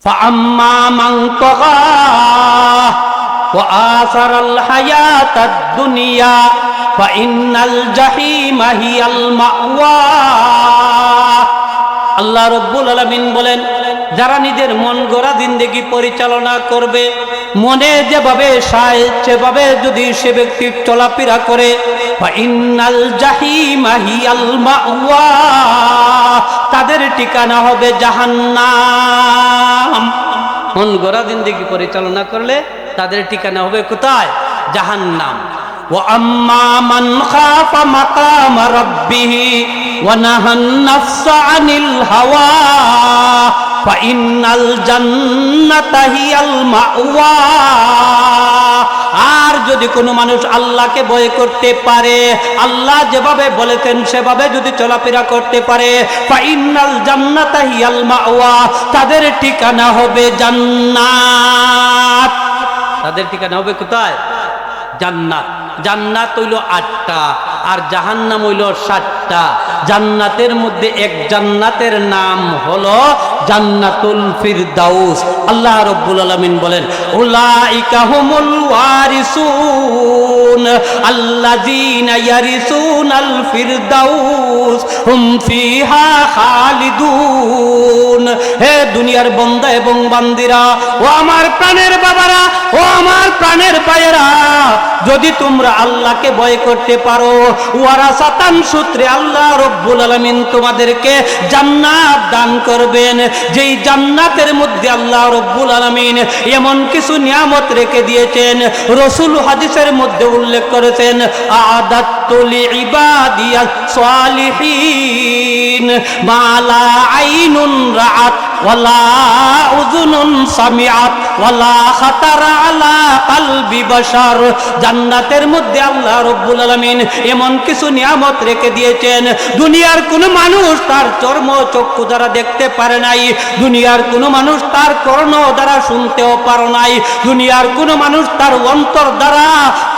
فأما من طغى وآثر الحياة الدنيا فإن الجحيم هي المأوى। আল্লাহ রব্বুল আলামিন বলেন, যারা নিজের মন গড়া জিন্দেগি পরিচালনা করবে, মনে যেভাবে চায় সেভাবে যদি সে ব্যক্তি চলাফেরা করে, ফাইন্নাল জাহিমা হিয়াল মাওয়া, তাদের ঠিকানা হবে জাহান্নাম। মন গড়া জিন্দেগি পরিচালনা করলে তাদের ঠিকানা হবে কোথায়? জাহান্নাম। ওয়া আম্মা মান খাফা মাকাম রাব্বিহি ওয়া নাহান নাফসা আনিল হাওয়া ফাইন্নাল জান্নাতা হিয়াল মাওয়া। আর যদি কোনো মানুষ আল্লাহকে ভয় করতে পারে, আল্লাহ যেভাবে বলেছেন সেভাবে যদি চলাফেরা করতে পারে, ফাইন্নাল জান্নাতা হিয়াল মাওয়া, তাদের ঠিকানা হবে জান্নাত। তাদের ঠিকানা হবে কোথায়? জান্নাত। জান্নাত হইল 8টা আর জাহান্নাম হইল 7টা। জান্নাতের মধ্যে এক জান্নাতের নাম হলো জান্নাতুল ফিরদাউস। আল্লাহ রাব্বুল আলামিন বলেন, উলাইকা হুমুল ওয়ারিসুন আল্লাযীনা ইয়ারিসুনাল ফিরদাউস হুম ফিহা খালিদুন। হে দুনিয়ার বান্দা এবং বান্দিরা, ও আমার প্রাণের বাবারা, ও আমার প্রাণের ভাইয়েরা, যদি তোমরা আল্লাহকে ভয় করতে পারো, ওয়ারাসাতান সূত্রে আল্লাহ রব্বুল আলামিন তোমাদেরকে জান্নাত দান করবেন, যেই জান্নাতের মধ্যে আল্লাহ রব্বুল আলামিন এমন কিছু নিয়ামত রেখে দিয়েছেন। রাসূল হাদিসের মধ্যে উল্লেখ করেছেন, আদাতু লিইবাদিয়াস সালিহিন মা লা আইনুন রাআত ওয়ালা উযুনুন সামিআত ওয়ালা খাতারা আলা কলবি বাশার। জান্নাতের মধ্যে আল্লাহ রাব্বুল আলামিন এমন কিছু নিয়ামত রেখে দিয়েছেন, দুনিয়ার কোনো মানুষ তার চর্ম চক্ষু দ্বারা দেখতে পারে নাই, দুনিয়ার কোনো মানুষ তার কর্ণ দ্বারা শুনতেও পারে নাই, দুনিয়ার কোনো মানুষ তার অন্তর দ্বারা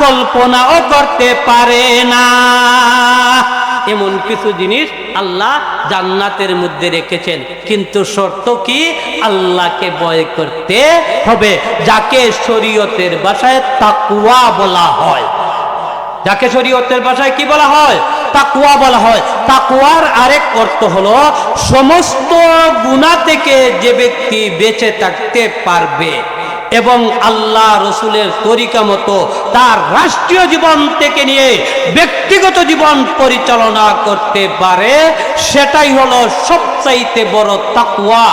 কল্পনাও করতে পারে না। এমন কিছু জিনিস আল্লাহ জান্নাতের মধ্যে রেখেছেন, কিন্তু শর্ত কি? আল্লাহকে ভয় করতে হবে, যাকে শরীয়তের ভাষায় তাকওয়া বলা হয়। যাকে শরীয়তের ভাষায় কি বলা হয়? তাকওয়া বলা হয়। তাকওয়ার আরেক অর্থ হলো সমস্ত গুনাহ থেকে যে ব্যক্তি বেঁচে থাকতে পারবে এবং আল্লাহ রসুলের তরিকা মতো তার রাষ্ট্রীয় জীবন থেকে নিয়ে ব্যক্তিগত জীবন পরিচালনা করতে পারে, সেটাই হলো সবচাইতে বড় তাকওয়া।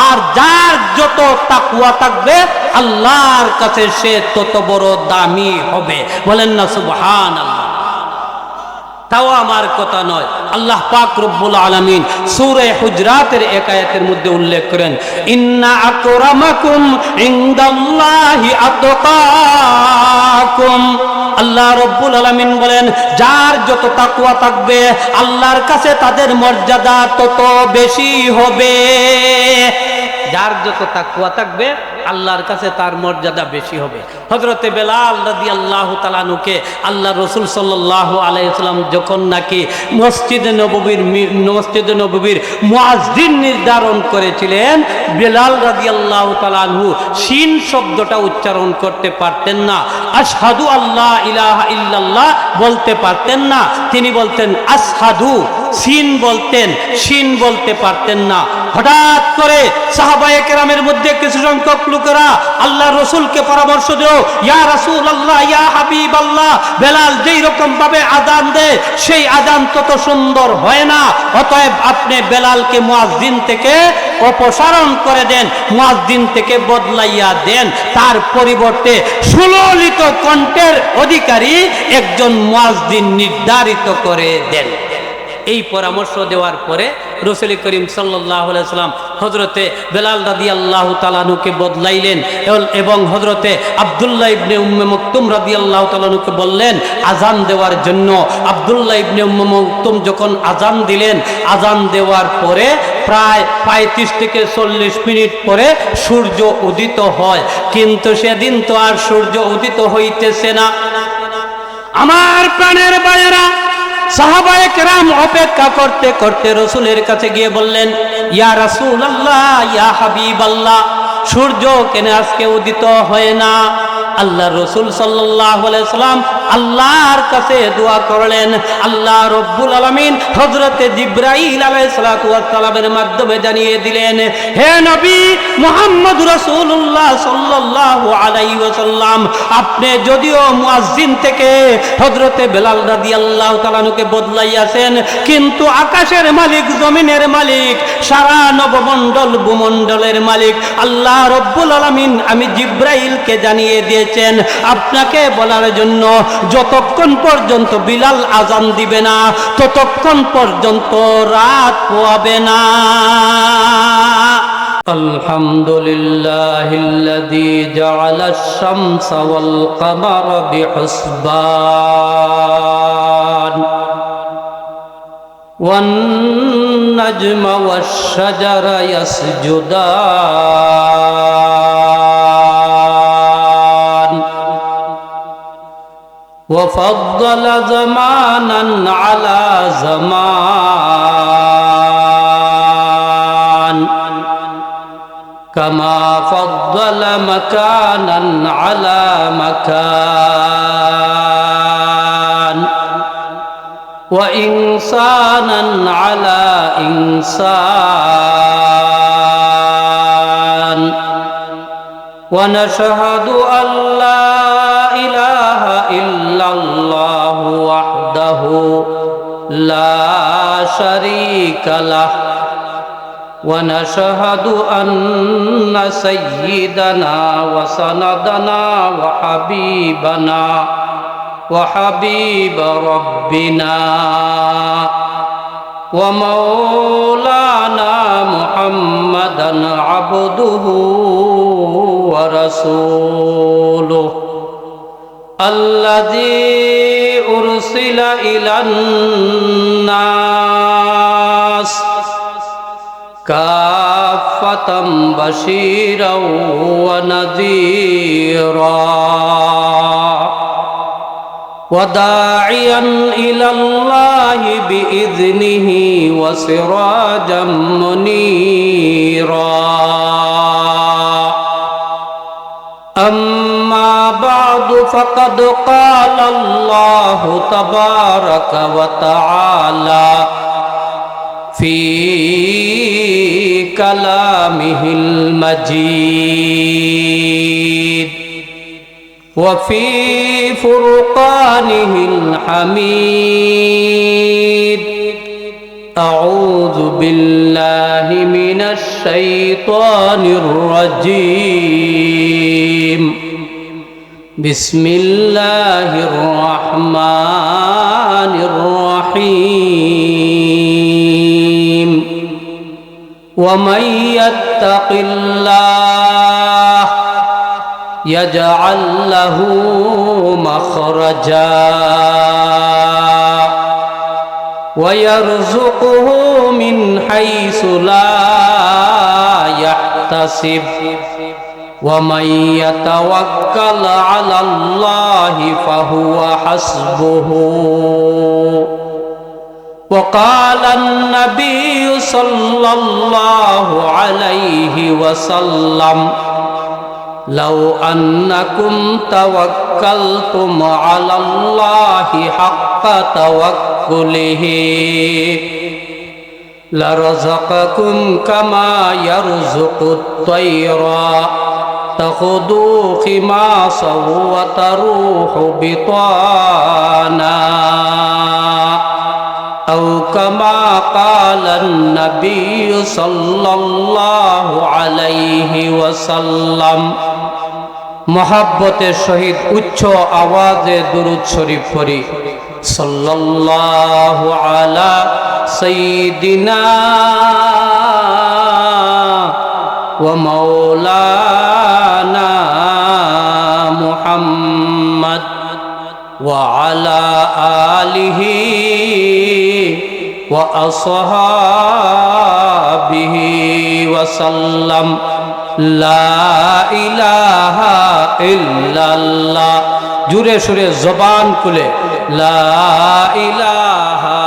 আর যার যত তাকওয়া থাকবে আল্লাহর কাছে সে তত বড় দামি হবে। বলেন না সুবহানাল্লাহ। তাও আমার কথা নয়, আল্লাহ পাক রব্বুল আলামিন সূরা হুজরাতের এক আয়াতের মধ্যে উল্লেখ করেন, ইন্না আকরামাকুম ইনদাল্লাহি আতকাকুম। আল্লাহ রব্বুল আলামিন বলেন, যার যত তাকওয়া থাকবে আল্লাহর কাছে তাদের মর্যাদা তত বেশি হবে। যার যত তাকওয়া থাকবে আল্লাহর কাছে তার মর্যাদা বেশি হবে। হযরতে বেলাল রাদিয়াল্লাহু তাআলা আনহুকে আল্লাহ রাসূল সাল্লাল্লাহু আলাইহি ওয়াসাল্লাম যখন নাকি মসজিদে নববীর মুয়াজ্জিন নির্ধারণ করেছিলেন, বেলাল রাদিয়াল্লাহু তাআলা আনহু শিন শব্দটা উচ্চারণ করতে পারতেন না, আশহাদু আল্লা ইলাহা ইল্লাল্লাহ বলতে পারতেন না, তিনি বলতেন আশহাদু। শিন বলতেন, শিন বলতে পারতেন না। হঠাৎ করে সাহাবায়ে কেরামের মধ্যে কিছু সংখ্যক লোকেরা আল্লাহ রসুলকে পরামর্শ দিল, ইয়া রাসূলুল্লাহ, ইয়া হাবিবাল্লাহ, বেলাল যেই রকম ভাবে আযান দেয় সেই আযান তত সুন্দর হয় না, অতএব আপনি বেলালকে মুয়াজ্জিন থেকে অপসারণ করে দেন, মুয়াজ্জিন থেকে বদলাইয়া দেন, তার পরিবর্তে সুললিত কণ্ঠের অধিকারী একজন মুয়াজ্জিন নির্ধারিত করে দেন। এই পরামর্শ দেওয়ার পরে রাসূল করিম সাল্লাল্লাহু আলাইহি ওয়াসাল্লাম হযরতে বেলাল রাদিয়াল্লাহু তাআলা আনহুকে বদলাইলেন এবং হযরতে আব্দুল্লাহ ইবনে উম্মে মাকতুম রাদিয়াল্লাহু তাআলা আনহুকে বললেন আযান দেওয়ার জন্য। আব্দুল্লাহ ইবনে উম্মে মাকতুম যখন আযান দিলেন, আযান দেওয়ার পরে প্রায় 35 থেকে 40 মিনিট পরে সূর্য উদিত হয়, কিন্তু সেদিন তো আর সূর্য উদিত হইতেছে না। আমার প্রাণের ভাইয়েরা, সাহাবায়ে কেরাম অপেক্ষা করতে করতে রাসূলের কাছে গিয়ে বললেন, ইয়া রাসূলুল্লাহ, ইয়া হাবিবাল্লাহ, সূর্য কেন আজকে উদিত হয় না? আল্লাহ রসুল সাল্লাল্লাহু আলাইহি সাল্লাম আল্লাহর কাছে দোয়া করলেন। আল্লাহ রব্বুল আলামিন হযরতে জিবরাইল আলাইহিস সালাতু ওয়াস সালামের মাধ্যমে জানিয়ে দিলেন, হে নবী মুহাম্মদ রাসূলুল্লাহ সাল্লাল্লাহু আলাইহি ওয়াসাল্লাম, আপনি যদিও মুয়াজ্জিন থেকে হযরতে বেলাল রাদিয়াল্লাহু তাআলা আনহুকে বদলাইয়াছেন, কিন্তু আকাশের মালিক, জমিনের মালিক, সারা নবমণ্ডল ভূমণ্ডলের মালিক আল্লাহ রব্বুল আলামিন আমি জিবরাইলকে জানিয়ে দিয়েছেন আপনাকে বলার জন্য, যতক্ষণ পর্যন্ত বিলাল আজান দিবে না ততক্ষণ পর্যন্ত রাত পোয়াবে না। আলহামদুলিল্লাহিল্লাযী জাআলাশ শামসা ওয়াল কামারা বিহুসবান ওয়ান নাজমা ওয়াশ শাজারা ইয়াসজুদান وفضل زمانا على زمان كما فضل مكانا على مكان وإنسانا على إنسان ونشهد أن لا إله إلا الله وحده لا شريك له ونشهد أن سيدنا وسندنا وحبيب ربنا ومولانا محمدا عبده ورسوله الذي أرسل إلى الناس كافة بشيرا ونذيرا وداعيا إلى الله بإذنه وسراجا منيرا أما بعد فقد قال الله تبارك وتعالى في كلامه المجيد وفي فرقانه الحميد أعوذ بالله من الشيطان الرجيم بسم الله الرحمن الرحيم ومن يتق الله يجعل له مخرجا ويرزقه من حيث لا يحتسب ومن يتوكل على الله فهو حسبه وقال النبي صلى الله عليه وسلم لو أنكم توكلتم على الله حق توكله لرزقكم كما يرزق الطير تغدو خماصا وتروح بطانا أو كما قال النبي صلى الله عليه وسلم محبت شهيد উচ্চ আওয়াজে দুরূদ শরীফ পড়ি সাল্লাল্লাহু আলা সাইয়্যিদিনা ওয়া মাওলানা মুহাম্মদ ওয়া আলা আলিহি ওয়া আসহাবিহি ওয়া সাল্লাম লা ইলাহা ইল্লাল্লাহ জুরে সুরে জবান খুলে লা ইলাহা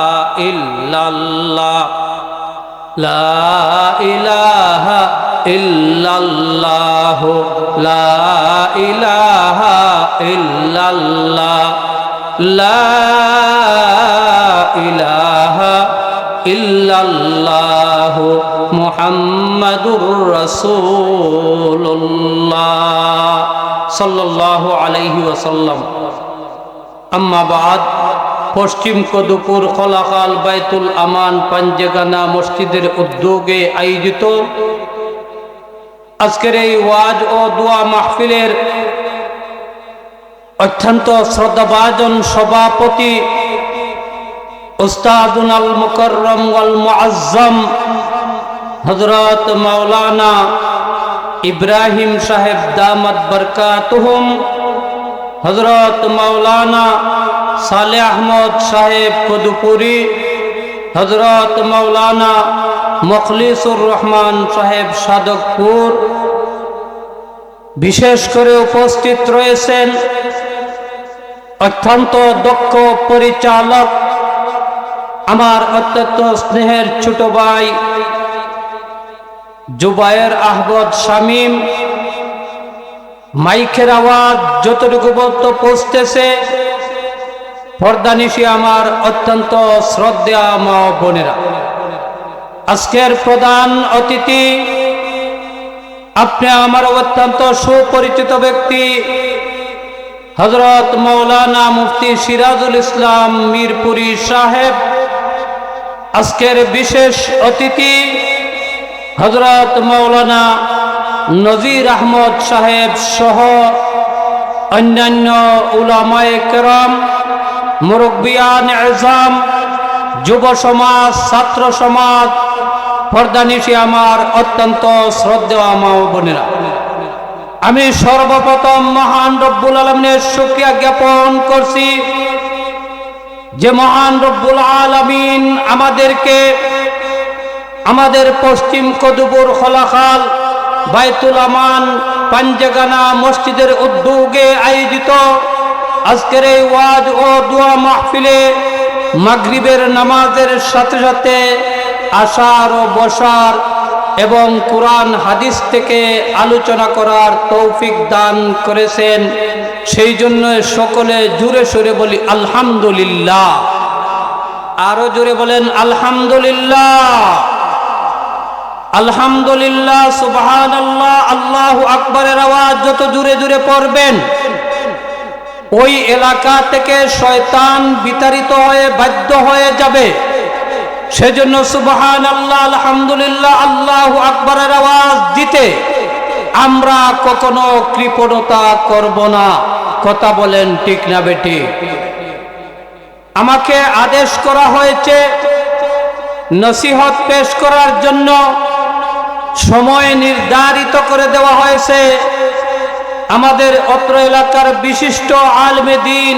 ইল্লাল্লাহ লা ইলাহা ইল্লাল্লাহ লা ইলাহা ইল্লাল্লাহ লা ইলাহা ইল্লাল্লাহ মুহাম্মাদুর রাসূলুল্লাহ সাল্লাল্লাহু আলাইহি ওয়াসাল্লাম। আম্মা বাদ, পশ্চিম কদুপুর খলাকাল বাইতুল আমান পাঞ্জেগানা মসজিদের উদ্যোগে আয়োজিত আজকের এই ওয়াজ ও দোয়া মাহফিলের অত্যন্ত শ্রদ্ধাভাজন সভাপতি উস্তাদুন আল মুকাররম ওয়াল মুআজ্জম হযরত মাওলানা ইব্রাহিম সাহেব দামাত বরকাতুহুম, হযরত মাওলানা সালেহ আহমদ সাহেব কদুপুরি, হযরত মাওলানা মুখলিসুর রহমান সাহেব সাদকপুর, বিশেষ করে উপস্থিত রয়েছেন অত্যন্ত দক্ষ পরিচালক আমার অত্যন্ত স্নেহের ছোট ভাই জুবায়ের আহমদ শামীম। মাইকের আওয়াজ যতটুকু বলতে পৌঁছতেছে, পর্দানিশি আমার অত্যন্ত শ্রদ্ধেয় মা ও বোনেরা, আজকের প্রধান অতিথি আপনি আমার অত্যন্ত সুপরিচিত ব্যক্তি হযরত মাওলানা মুফতি সিরাজুল ইসলাম মিরপুরি সাহেব। আজকের বিশেষ অতিথি হযরত মাওলানা নজির আহমদ সাহেব সহ অন্যান্য উলামায়ে কেরাম, মুরব্বিয়ান এজাম, যুব সমাজ, ছাত্র সমাজ, পর্দানিশি আমার অত্যন্ত শ্রদ্ধেয় মা ও বোনেরা, আমি সর্বপ্রথম মহান রব্বুল আলামিনের শুকরিয়া জ্ঞাপন করছি যে মহান রব্বুল আলামিন আমাদেরকে আমাদের পশ্চিম কদুপুর খলাকাল বাইতুল আমান পাঞ্জেগানা মসজিদের উদ্যোগে আয়োজিত আজকের এই ওয়াজ ও দোয়া মাহফিলে মাগরিবের নামাজের সাথে সাথে আসার ও বসার এবং কোরআন হাদিস থেকে আলোচনা করার তৌফিক দান করেছেন। সেই জন্য সকলে জোরে সোরে বলি আলহামদুলিল্লাহ। আরো জোরে বলেন আলহামদুলিল্লাহ, আলহামদুলিল্লাহ, সুবহানাল্লাহ, আল্লাহু আকবারের আওয়াজ যত জোরে জোরে পড়বেন ওই এলাকা থেকে শয়তান বিতাড়িত হয়ে বাধ্য হয়ে যাবে। সেজন্য সুবহানাল্লাহ, আলহামদুলিল্লাহ, আল্লাহু আকবারের আওয়াজ দিতে আমরা কখনো কৃপণতা করব না। কথা বলেন ঠিক না বেটি? আমাকে আদেশ করা হয়েছে নসিহত পেশ করার জন্য, সময় নির্ধারিত করে দেওয়া হয়েছে আমাদের অত্র এলাকার বিশিষ্ট আলেমে দ্বীন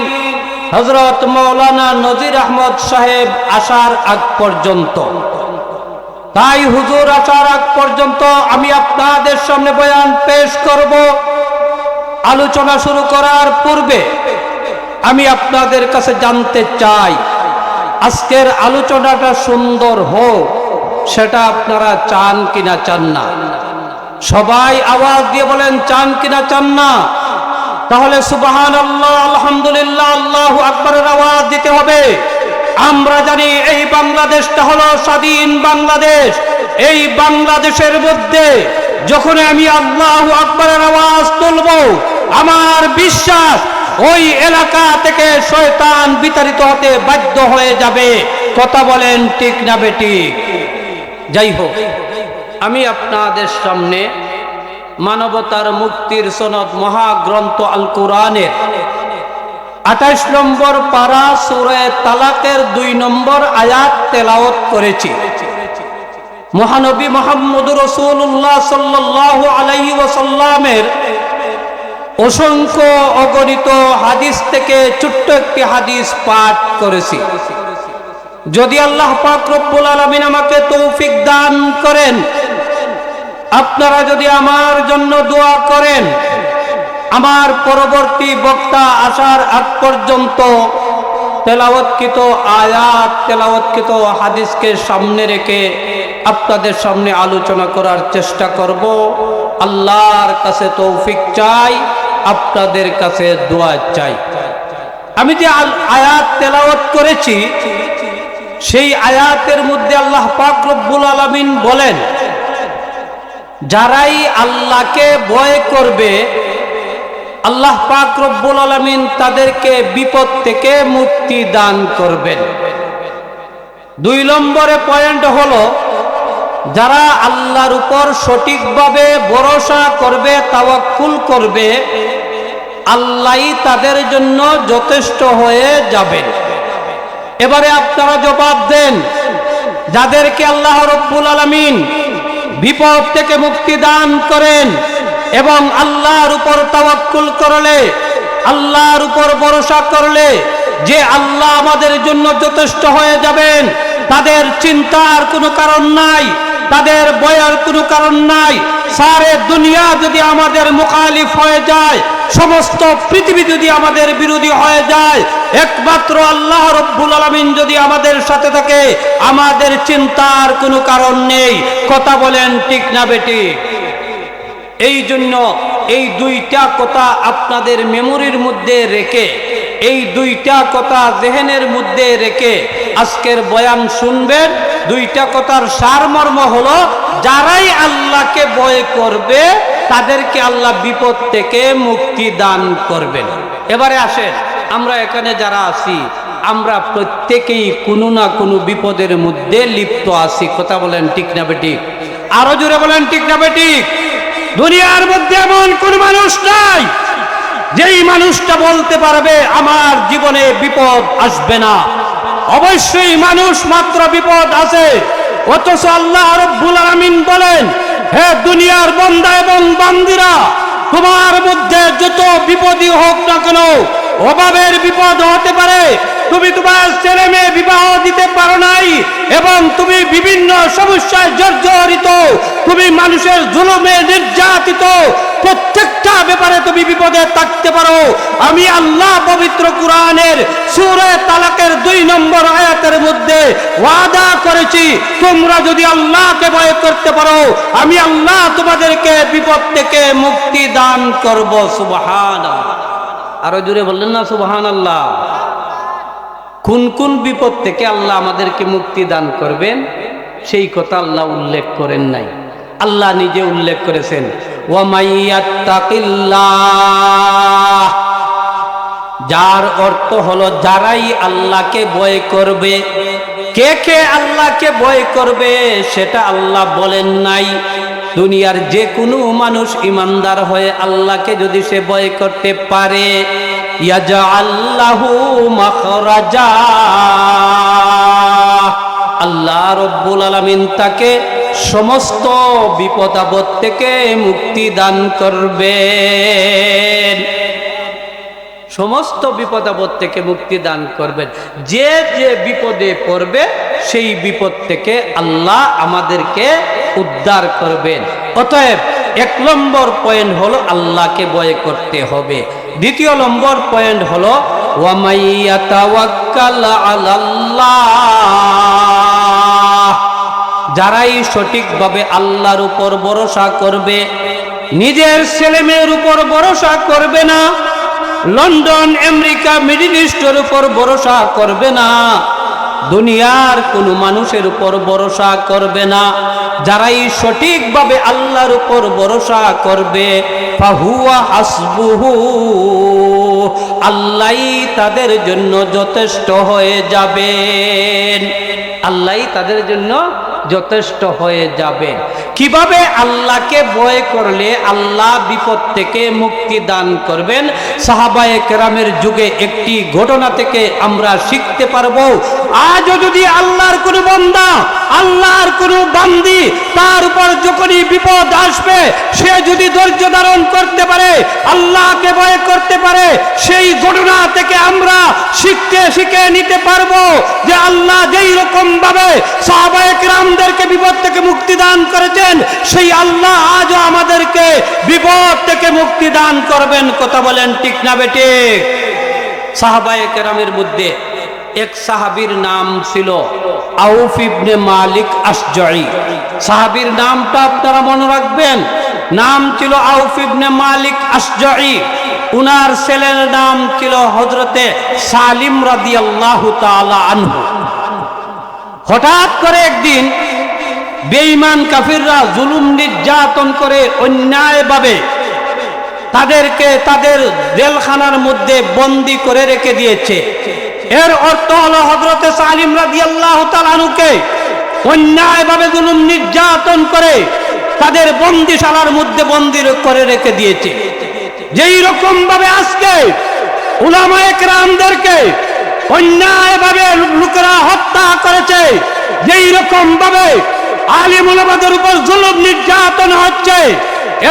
হযরত মাওলানা নজির আহমদ সাহেব আসার আগ পর্যন্ত। তাই হুজুর আসার আগ পর্যন্ত আমি আপনাদের সামনে বয়ান পেশ করব। আলোচনা শুরু করার পূর্বে আমি আপনাদের কাছে জানতে চাই আজকের আলোচনাটা সুন্দর হোক, সেটা আপনারা চান কিনা চান না? সবাই আওয়াজ দিয়ে বলেন চান কিনা চান না? তাহলে সুবহানাল্লাহ, আলহামদুলিল্লাহ, আল্লাহু আকবারের আওয়াজ দিতে হবে। আমরা জানি এই বাংলাদেশটা হলো স্বাধীন বাংলাদেশ। এই বাংলাদেশের মধ্যে যখন আমি আল্লাহু আকবারের আওয়াজ তুলব, আমার বিশ্বাস ওই এলাকা থেকে শয়তান বিতাড়িত হতে বাধ্য হয়ে যাবে। কথা বলেন ঠিক না বেটি? যাই হোক, আমি আপনাদের সামনে মানবতার মুক্তির সনদ মহাগ্রন্থ আল কোরআনের 28 নম্বর পারা সূরা তালাকের 2 নম্বর আয়াত তেলাওয়াত করেছি। মহানবী মুহাম্মদুর রাসূলুল্লাহ সাল্লাল্লাহু আলাইহি ওয়াসাল্লামের অসংখ্য অগণিত হাদিস থেকে ছোট্ট একটি হাদিস পাঠ করেছি। যদি আল্লাহ পাক রব্বুল আলামিন আমাকে তৌফিক দান করেন, আপনারা যদি আমার জন্য দোয়া করেন, আমার পরবর্তী বক্তা আসার আগ পর্যন্ত তেলাওয়াতকৃত আয়াত, তেলাওয়াতকৃত হাদিসকে সামনে রেখে আপনাদের সামনে আলোচনা করার চেষ্টা করব। আল্লাহর কাছে তৌফিক চাই, আপনাদের কাছে দোয়া চাই। আমি যে আয়াত তেলাওয়াত করেছি, সেই আয়াতের মধ্যে আল্লাহ পাক রব্বুল আলামিন বলেন, যারাই আল্লাহকে ভয় করবে আল্লাহ পাক রব্বুল আলামিন তাদেরকে বিপদ থেকে মুক্তি দান করবেন। 2 নম্বরে পয়েন্ট হলো, যারা আল্লাহর উপর সঠিকভাবে ভরসা করবে, তাওয়াক্কুল করবে, আল্লাহই তাদের জন্য যথেষ্ট হয়ে যাবেন। এবারে আপনারা জবাব দেন, যাদেরকে আল্লাহ রব্বুল আলামিন বিপদ থেকে মুক্তি দান করেন এবং আল্লাহর উপর তাওয়াক্কুল করলে, আল্লাহর উপর ভরসা করলে যে আল্লাহ আমাদের জন্য যথেষ্ট হয়ে যাবেন, তাদের চিন্তার কোনো কারণ নাই, তাদের ভয়ের কোনো কারণ নাই। সারে দুনিয়া যদি আমাদের মুখালিফ হয়ে যায়, সমস্ত পৃথিবী যদি আমাদের বিরোধী হয়ে যায়, একমাত্র আল্লাহ রব্বুল আলামিন যদি আমাদের সাথে থাকে, আমাদের চিন্তার কোনো কারণ নেই। কথা বলেন ঠিক না বেটি? এই জন্য এই 2টা কথা আপনাদের মেমোরির মধ্যে রেখে, এই 2টা কথা জেহেনের মধ্যে রেখে আজকের বয়ান শুনবেন। 2টা কথার সারমর্ম হলো, যারাই আল্লাহকে ভয় করবে তাদেরকে আল্লাহ বিপদ থেকে মুক্তি দান করবেন। এবারে আসেন, আমরা এখানে যারা আছি, আমরা প্রত্যেকেই কোনো না কোনো বিপদের মধ্যে লিপ্ত আছি। কথা বলেন ঠিক না বেটি? আরো জোরে বলেন ঠিক না বেটি? দুনিয়ার মধ্যে এমন কোন মানুষ নাই যেই মানুষটা বলতে পারবে আমার জীবনে বিপদ আসবে না। অবশ্যই মানুষ মাত্র বিপদ আছে। অথচ আল্লাহ রাব্বুল আলামিন বলেন, হে দুনিয়ার বান্দা এবং বান্দিরা, তোমার মধ্যে যত বিপদই হোক না কেন, অভাবের বিপদ হতে পারে, তুমি তোমার ছেলে মেয়ে বিবাহ দিতে পারো নাই এবং তুমি বিভিন্ন সমস্যায় জর্জরিত, তুমি মানুষের জুলুমে নির্যাতিত, প্রত্যেকটা ব্যাপারে তুমি বিপদে থাকতে পারো। আমি আল্লাহ পবিত্র কুরআনের সূরা তালাকের 2 নম্বর আয়াতের মধ্যে ওয়াদা করেছি, তোমরা যদি আল্লাহকে ভয় করতে পারো, আমি আল্লাহ তোমাদেরকে বিপদ থেকে মুক্তি দান করব। সুবহানাল্লাহ। আরো জোরে বললেন না সুবহানাল্লাহ? কোন কোন বিপদ থেকে আল্লাহ আমাদেরকে মুক্তি দান করবেন সেই কথা আল্লাহ উল্লেখ করেন নাই, আল্লাহ নিজে উল্লেখ করেছেন, ওয়া মাইয়াত্তাকিল্লাহ, যার অর্থ হলো যারাই আল্লাহকে ভয় করবে। কে কে আল্লাহকে ভয় করবে সেটা আল্লাহ বলেন নাই। দুনিয়ার যে কোনো মানুষ ইমানদার হয়ে আল্লাহকে যদি সে ভয় করতে পারে, ইয়াজআল লাহু মাখরাজা, আল্লাহ রব্বুল আলামিন তাকে সমস্ত বিপদ আপদ থেকে মুক্তি দান করবেন। সমস্ত বিপদ আপদ থেকে মুক্তি দান করবেন। যে যে বিপদে পড়বে সেই বিপদ থেকে আল্লাহ আমাদেরকে উদ্ধার করবেন। অতএব 1 নম্বর পয়েন্ট হলো আল্লাহকে ভয় করতে হবে। 2 নম্বর পয়েন্ট হলো ওয়া মাইয়াতাওয়াক্কাল আলাল্লাহ, যারাই সঠিকভাবে আল্লাহর উপর ভরসা করবে, নিজের ছেলে মেয়ের উপর ভরসা করবে না, লন্ডন আমেরিকা মিডল ইস্টের উপর ভরসা করবে না, দুনিয়ার কোনো মানুষের উপর ভরসা করবে না, যারাই সঠিকভাবে আল্লাহর উপর ভরসা করবে, ফাহুয়া হাসবুহু, আল্লাহই তাদের জন্য যথেষ্ট হয়ে যাবেন। আল্লাহই তাদের জন্য যথেষ্ট হয়ে যাবে। কিভাবে আল্লাহকে ভয় করলে আল্লাহ বিপদ থেকে মুক্তি দান করবেন, সাহাবায়ে কেরামের যুগে একটি ঘটনা থেকে আমরা শিখতে পারবো। আজও যদি আল্লাহর কোনো বান্দা, আল্লাহর কোনো বান্দি, তার উপর যখনই বিপদ আসবে সে যদি ধৈর্য ধারণ করতে পারে, আল্লাহকে ভয় করতে পারে, সেই ঘটনা থেকে আমরা শিখে নিতে পারবো যে আল্লাহ যেই রকম ভাবে সাহাবায়ে কেরামদেরকে বিপদ থেকে মুক্তি দান করেছেন, সেই আল্লাহ আজও আমাদেরকে বিপদ থেকে মুক্তি দান করবেন। কথা বলেন ঠিক না বেঠিক? সাহাবায়ে কেরামের মধ্যে এক সাহাবীর নাম ছিল আউফ ইবনে মালিক আশজাঈ। সাহাবীর নামটা আপনারা মনে রাখবেন, নাম ছিল আউফ ইবনে মালিক আশজাঈ। উনার ছেলের নাম ছিল হযরতে সালিম রাদিয়াল্লাহু তাআলা আনহু। হঠাৎ করে একদিন বেঈমান কাফিররা জুলুম নির্যাতন করে অন্যায়ভাবে তাদেরকে তাদের জেলখানার মধ্যে বন্দী করে রেখে দিয়েছে। এর অর্থ হলো হযরতে সালিম রাদিয়াল্লাহু তাআলা আনহুকে অন্যায়ভাবে জুলুম নির্যাতন করে তাদের বন্দিশালার মধ্যে বন্দী করে রেখে দিয়েছে। যেই রকম ভাবে আজকে উলামায়ে কেরামদেরকে অন্যায়ভাবে লোকেরা হত্যা করেছে, যেই রকম ভাবে আলিম উলামাদের উপর জুলুম নির্যাতন হচ্ছে,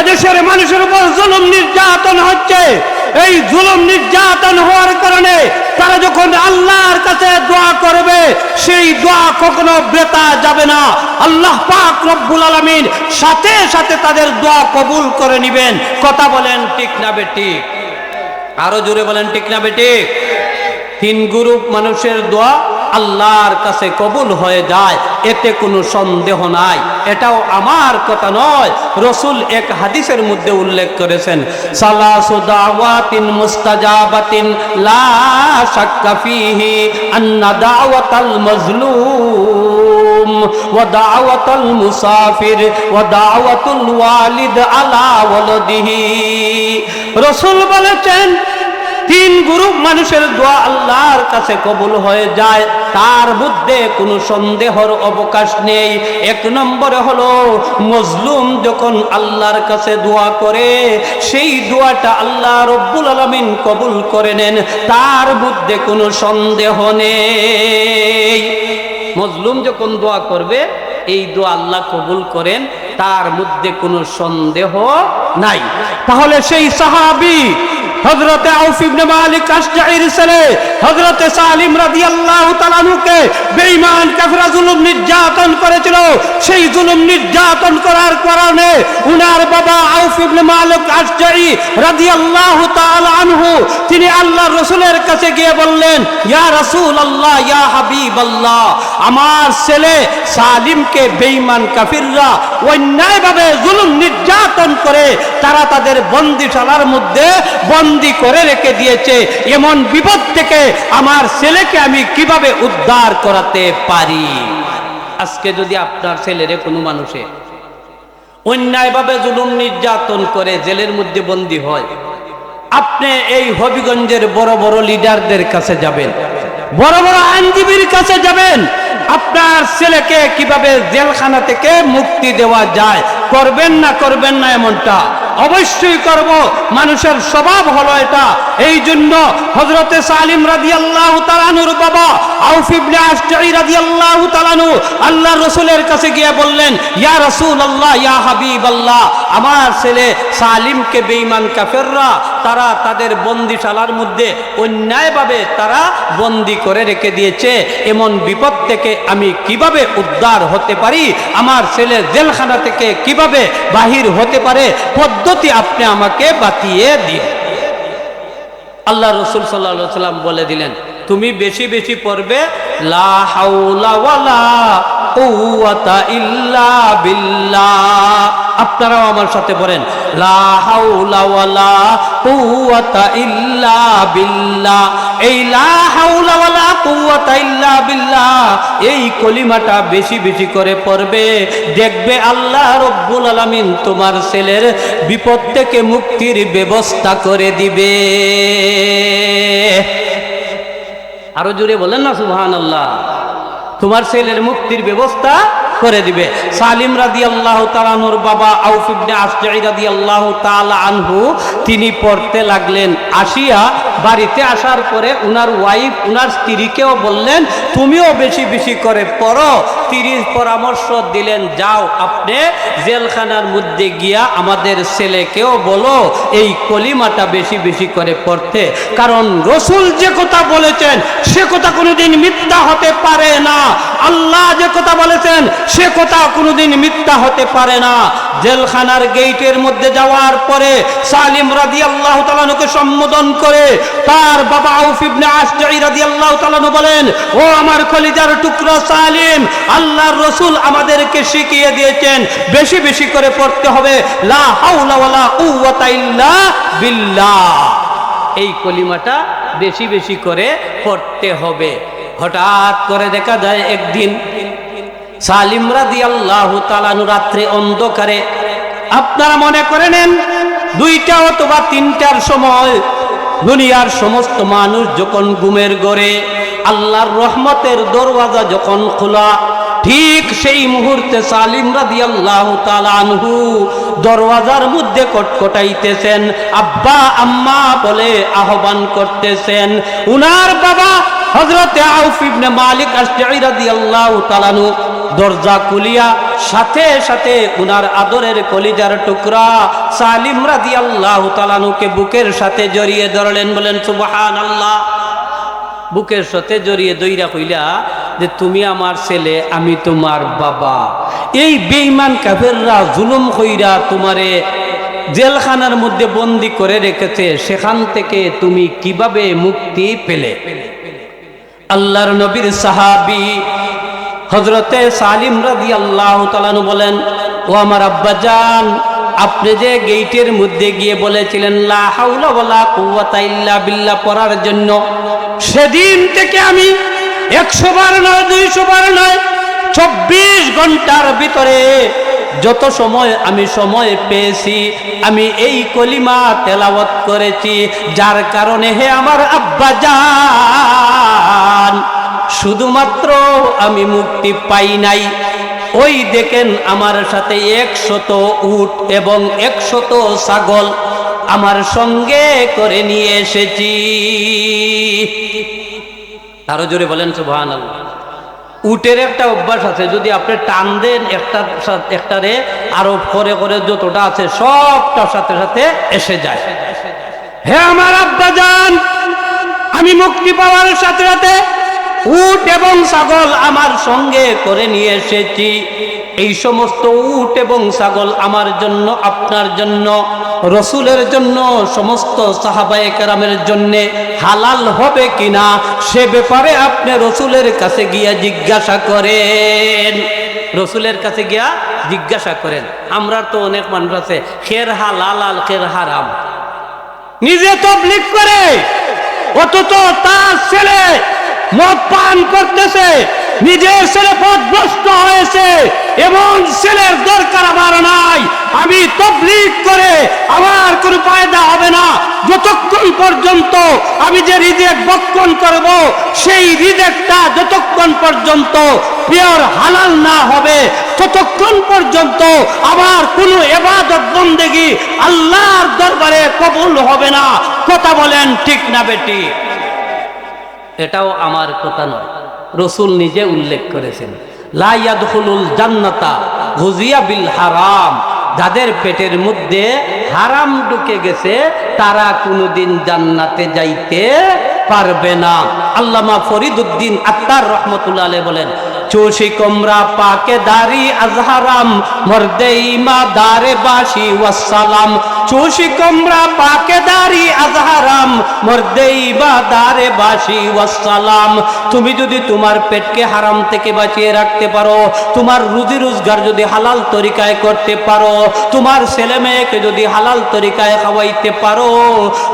এদেশের মানুষের উপর জুলুম নির্যাতন হচ্ছে, এই জুলুম নির্যাতন হওয়ার কারণে তারা যখন আল্লাহর কাছে দোয়া করবে সেই দোয়া কখনো বৃথা যাবে না। আল্লাহ পাক রব্বুল আলামিন সাথে সাথে তাদের দোয়া কবুল করে নেবেন। কথা বলেন ঠিক না বেঠিক? আরো জোরে বলেন ঠিক না বেঠিক? তিন গ্রুপ মানুষের দোয়া আল্লাহর কাছে কবুল হয়ে যায়, এতে কোনো সন্দেহ নাই। এটাও আমার কথা নয়, রাসূল এক হাদিসের মধ্যে উল্লেখ করেছেন, সালাসু দাওয়াতিন মুস্তাজাবাতিন লা শাক্কা ফীহি আন্না দাওয়াতাল মাজলুম ওয়া দাওয়াতাল মুসাফির ওয়া দাওয়াতুল ওয়ালিদ আলা ওয়ালাদিহি। রাসূল বলেছেন তিন গ্রুপ মানুষের দোয়া আল্লাহর কাছে কবুল হয়ে যায়, তার মধ্যে কোনো সন্দেহর অবকাশ নেই। এক নম্বরে হলো মজলুম যখন আল্লাহর কাছে দোয়া করে সেই দোয়াটা আল্লাহ রব্বুল আলামিন কবুল করে নেন, তার মধ্যে কোনো সন্দেহ নেই। মজলুম যখন দোয়া করবে এই দোয়া আল্লাহ কবুল করেন, তার মধ্যে কোনো সন্দেহ নাই। তাহলে সেই সাহাবী হযরতে আউফ ইবনে মালিক আশজাঈর ছেলে হযরতে সালিম রাদিয়াল্লাহু তাআলা আনহুকে বেঈমান কাফিররা জুলুম নির্যাতন করেছিল। সেই জুলুম নির্যাতন করার কারণে উনার বাবা আউফ ইবনে মালিক আশজাঈ রাদিয়াল্লাহু তাআলা আনহু তিনি আল্লাহর রাসূলের কাছে গিয়ে বললেন, ইয়া রাসূলুল্লাহ, ইয়া হাবিবাল্লাহ, আমার ছেলে সালিমকে বেঈমান কাফিররা অন্যায়ভাবে জুলুম নির্যাতন করে তারা তাদের বন্দিশালার মধ্যে বন্দী করে রেখে দিয়েছে। এমন বিপদ থেকে আমার ছেলেকে আমি কিভাবে উদ্ধার করাতে পারি? আজকে যদি আপনার ছেলেরে কোনো মানুষে অন্যায়ভাবে জুলুম নির্যাতন করে জেলের মধ্যে বন্দী হয়, আপনি এই হবিগঞ্জের বড় বড় লিডারদের কাছে যাবেন, বড় বড় আইনজীবীর কাছে যাবেন, আপনার ছেলেকে কিভাবে জেলখানা থেকে মুক্তি দেওয়া যায়। করবেন না করবেন না এমনটা? অবশ্যই করব, মানুষের স্বভাব হলো এটা। এই জন্য হযরতে সালিম রাদিয়াল্লাহু তাআলা আনহুর বাবা আউফ ইবনে আশজাঈ রাদিয়াল্লাহু তাআলা আনহু আল্লাহর রাসূলের কাছে গিয়ে বললেন, ইয়া রাসূলুল্লাহ, ইয়া হাবিবাল্লাহ, আমার ছেলে সালিমকে বেঈমান কাফেররা তারা তাদের বন্দিশালার মধ্যে অন্যায়ভাবে তারা বন্দী করে রেখে দিয়েছে। এমন বিপদ থেকে আমি কিভাবে উদ্ধার হতে পারি? আমার ছেলে জেলখানা থেকে কিভাবে বাহির হতে পারে পদ্ধতি আপনি আমাকে বাতিয়ে দিন। আল্লাহ রাসূল সাল্লাল্লাহু আলাইহি ওয়াসাল্লাম বলে দিলেন, তুমি বেশি বেশি পড়বে লা হাওলা ওয়ালা কুওয়াতা ইল্লা বিল্লাহ। আপনারাও আমার সাথে পড়েন, লা হাওলা ওয়ালা কুওয়াতা ইল্লা বিল্লাহ। এই লা হাওলা ওয়ালা কুওয়াতা ইল্লা বিল্লাহ এই কলিমাটা বেশি বেশি করে পড়বে, দেখবে আল্লাহ রব্বুল আলামিন তোমার ছেলের বিপদ থেকে মুক্তির ব্যবস্থা করে দিবে। আরো জোরে বলেন না সুবহানাল্লাহ। তোমার ছেলের মুক্তির ব্যবস্থা করে দিবে। সালিম রাদিয়াল্লাহু তাআলা আনহুর বাবা আউফ ইবনে আশজাঈ রাদিয়াল্লাহু তাআলা আনহু তিনি পড়তে লাগলেন। আসিয়া বাড়িতে আসার পরে উনার ওয়াইফ উনার স্ত্রীকেও বললেন, তুমিও বেশি বেশি করে পড়ো। তিনি পরামর্শ দিলেন, যাও আপনি জেলখানার মধ্যে গিয়া আমাদের ছেলেকেও বলো এই কলিমাটা বেশি বেশি করে পড়তে, কারণ রাসূল যে কথা বলেছেন সে কথা কোনোদিন মিথ্যা হতে পারে না। আল্লাহ যে কথা বলেছেন সে কথা কোনোদিন মিথ্যা হতে পারে না। জেলখানার গেটের মধ্যে যাওয়ার পরে সালিম রাদিয়াল্লাহু তাআলা আনহুকে সম্বোধন করে তার বাবা আউফ ইবনে আশজাঈ রাদিয়াল্লাহু তাআলা আনহু বলেন, ও আমার কলিজার টুকরা সালিম, আল্লাহর রাসূল আমাদেরকে শিখিয়ে দিয়েছেন বেশি বেশি করে পড়তে হবে লা হাওলা ওয়ালা কুওয়াতা ইল্লা বিল্লাহ। এই কলিমাটা বেশি বেশি করে পড়তে হবে। হঠাৎ করে দেখা যায় একদিন সালিম রাদিয়াল্লাহু তাআলা আনহু রাত্রে অন্ধকারে, আপনারা মনে করে নেন 2টা অথবা 3টার সময়, দুনিয়ার সমস্ত মানুষ যখন ঘুমের ঘরে, আল্লাহর রহমতের দরওয়াজা যখন খোলা, ঠিক সেই মুহূর্তে সালিম রাদিয়াল্লাহু তাআলা আনহু দরওয়াজার মধ্যে কটকটাইতেছেন, আব্বা আম্মা বলে আহ্বান করতেছেন। উনার বাবা হযরতে আউফ ইবনে মালিক আশজাঈ রাদিয়াল্লাহু তাআলা আনহু দরজা খুলিয়া সাথে সাথে উনার আদরের কলিজার টুকরা সালিম রাদিয়াল্লাহু তাআলা আনহুকে বুকের সাথে জড়িয়ে ধরলেন, বলেন সুবহানাল্লাহ। বুকের সাথে জড়িয়ে দইরা কইলা যে তুমি আমার ছেলে, আমি তোমার বাবা। এই বেঈমান কাফেররা জুলুম কইরা তোমারে জেলখানার মধ্যে বন্দী করে রেখেছে, সেখান থেকে তুমি কিভাবে মুক্তি পেলে? আল্লাহর নবীর সাহাবী হযরতে সালিম রাদিয়াল্লাহু তাআলা আনহু বলেন, ও আমার আব্বাজান, আপনি যে গেটের মধ্যে গিয়ে বলেছিলেন লা হাওলা ওয়ালা কুওয়াতা ইল্লা বিল্লাহ পড়ার জন্য, সেদিন থেকে আমি 100 বার নয় 200 বার নয় 24 ঘন্টার ভিতরে যত সময় আমি সময় পেয়েছি আমি এই কলিমা তেলাওয়াত করেছি, যার কারণে হে আমার আব্বাজান শুধুমাত্র আমি মুক্তি পাই নাই, ওই দেখেন আমার সাথে 100 উট এবং 100 ছাগল আমার সঙ্গে করে নিয়ে এসেছি। আরো জোরে বলেন সুবহানাল্লাহ। উটের একটা অভ্যাস আছে, যদি আপনি টান দেন একটারে আরো করে করে যতটা আছে সবটার সাথে সাথে এসে যায়। হে আমার আব্বাজান, আমি মুক্তি পাওয়ার সাথে সাথে উট এবং ছাগল আমার সঙ্গে করে নিয়ে এসেছি। এই সমস্ত উট এবং ছাগল আমার জন্য, আপনার জন্য, রসুলের জন্য, সমস্ত সাহাবায়ে কেরামের জন্য হালাল হবে কিনা সে ব্যাপারে আপনি রসুলের কাছে গিয়া জিজ্ঞাসা করেন। রসুলের কাছে গিয়া জিজ্ঞাসা করেন। আমরা তো অনেক মানুষ আছে খের হালাল আর খের হারাম, নিজে তাবলীগ করে অথচ তার ছেলে মদ পান করতেছে, নিজের ছেলে পথভ্রষ্ট হয়েছে এবং ছেলের দরকার আমার নাই, আমি তাবলীগ করে আমার কোনো ফায়দা হবে না যতক্ষণ পর্যন্ত আমি যে রিজিক ভক্ষণ করব সেই রিজিকটা যতক্ষণ পর্যন্ত পিওর হালাল না হবে ততক্ষণ পর্যন্ত আমার কোনো ইবাদত বন্দেগী আল্লাহর দরবারে কবুল হবে না। কথা বলেন ঠিক না বেটি? এটাও আমার কথা নয়, রসুল নিজে উল্লেখ করেছেন, লা ইয়াদখুলুল জান্নাতা গুযিয়া বিল হারাম, যাদের পেটের মধ্যে হারাম ঢুকে গেছে তারা কোনোদিন জান্নাতে যাইতে পারবে না। আল্লামা ফরিদউদ্দিন আত্তার রহমতুল্লাহ আলাইহি বলেন, চোষি কোমরা পাকে দাড়ি আজহারাম মর্দে ইমা দারে বাসি ওয়াসসালাম। চোষি কোমরা পাকে দাড়ি আজহারাম মর্দে ইমা দারে বাসি ওয়াসসালাম। তুমি যদি তোমার পেটকে হারাম থেকে বাঁচিয়ে রাখতে পারো, তোমার রুজি রোজগার যদি হালাল তরিকায় করতে পারো, তোমার ছেলে মেয়েকে যদি হালাল তরিকায় খাওয়াইতে পারো,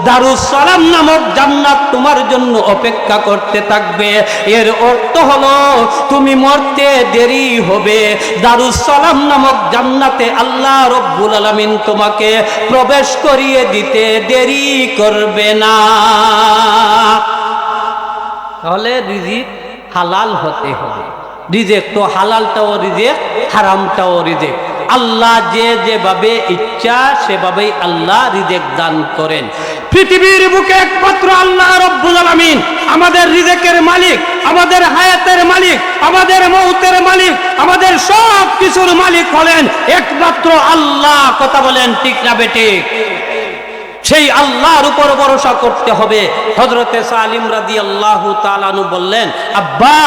দারুস সালাম নামক জান্নাত তোমার জন্য অপেক্ষা করতে থাকবে। এর অর্থ হলো তুমি মরতে দেরি হবে, দারুস সালাম নামক জান্নাতে আল্লাহ রব্বুল আলামিন তোমাকে প্রবেশ করিয়ে দিতে দেরি করবে না। তাহলে রিজিক হালাল হতে হবে। রিজিক তো হালালটাও রিজিক, হারামটাও রিজিক। আল্লাহ যে যেভাবে ইচ্ছা সেভাবেই আল্লাহ রিজিক দান করেন। পৃথিবীর বুকে একমাত্র আল্লাহ রব্বুল আলামিন আমাদের রিজিকের মালিক, আমাদের হায়াতের মালিক, আমাদের মৌতের মালিক, আমাদের সব কিছুর মালিক হলেন একমাত্র আল্লাহ। কথা বলেন ঠিক না বেঠিক? সেই আল্লাহর উপর ভরসা করতে হবে। হযরতে সালিম রাদিয়াল্লাহু তাআলা আনহু বললেন, আব্বা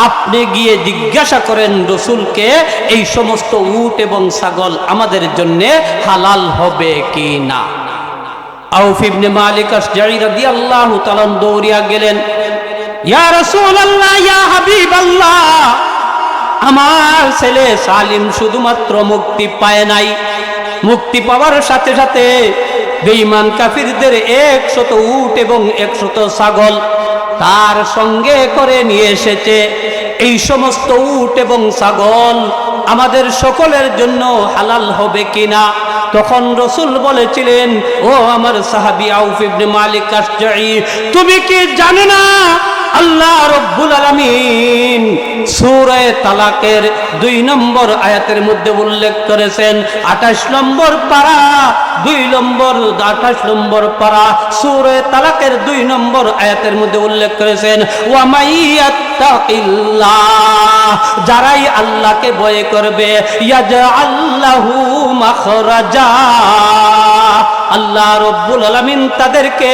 আপনি গিয়ে জিজ্ঞাসা করেন রাসূলকে এই সমস্ত উট এবং ছাগল আমাদের জন্য হালাল হবে কি না। আউফ ইবনে মালিক আশজারী রাদিয়াল্লাহু তাআলা দৌড়িয়া গেলেন, ইয়া রাসূলুল্লাহ, ইয়া হাবিবাল্লাহ, আমার ছেলে সালিম শুধুমাত্র মুক্তি পায় নাই, মুক্তি পাওয়ার সাথে সাথে বেঈমান কাফিরদের 100 উট এবং 100 ছাগল তার সঙ্গে করে নিয়ে এসেছে। এই সমস্ত উট এবং ছাগল আমাদের সকলের জন্য হালাল হবে কিনা? তখন রাসূল বলেছিলেন, ও আমার সাহাবী আউফ ইবনে মালিক আশজারী, তুমি কি জানো না আল্লাহ রাব্বুল আলামিন সূরা তালাকের 2 নম্বর আয়াতের মধ্যে উল্লেখ করেছেন, 28 নম্বর পারা 2 নম্বর 28 নম্বর পারা সূরা তালাকের 2 নম্বর আয়াতের মধ্যে উল্লেখ করেছেন, ওয়া মাইয়াত্তাকিল্লাহ, যারাই আল্লাহকে ভয় করবে, ইয়াজআল লাহু মাখরাজা, আল্লাহ রাব্বুল আলামিন তাদেরকে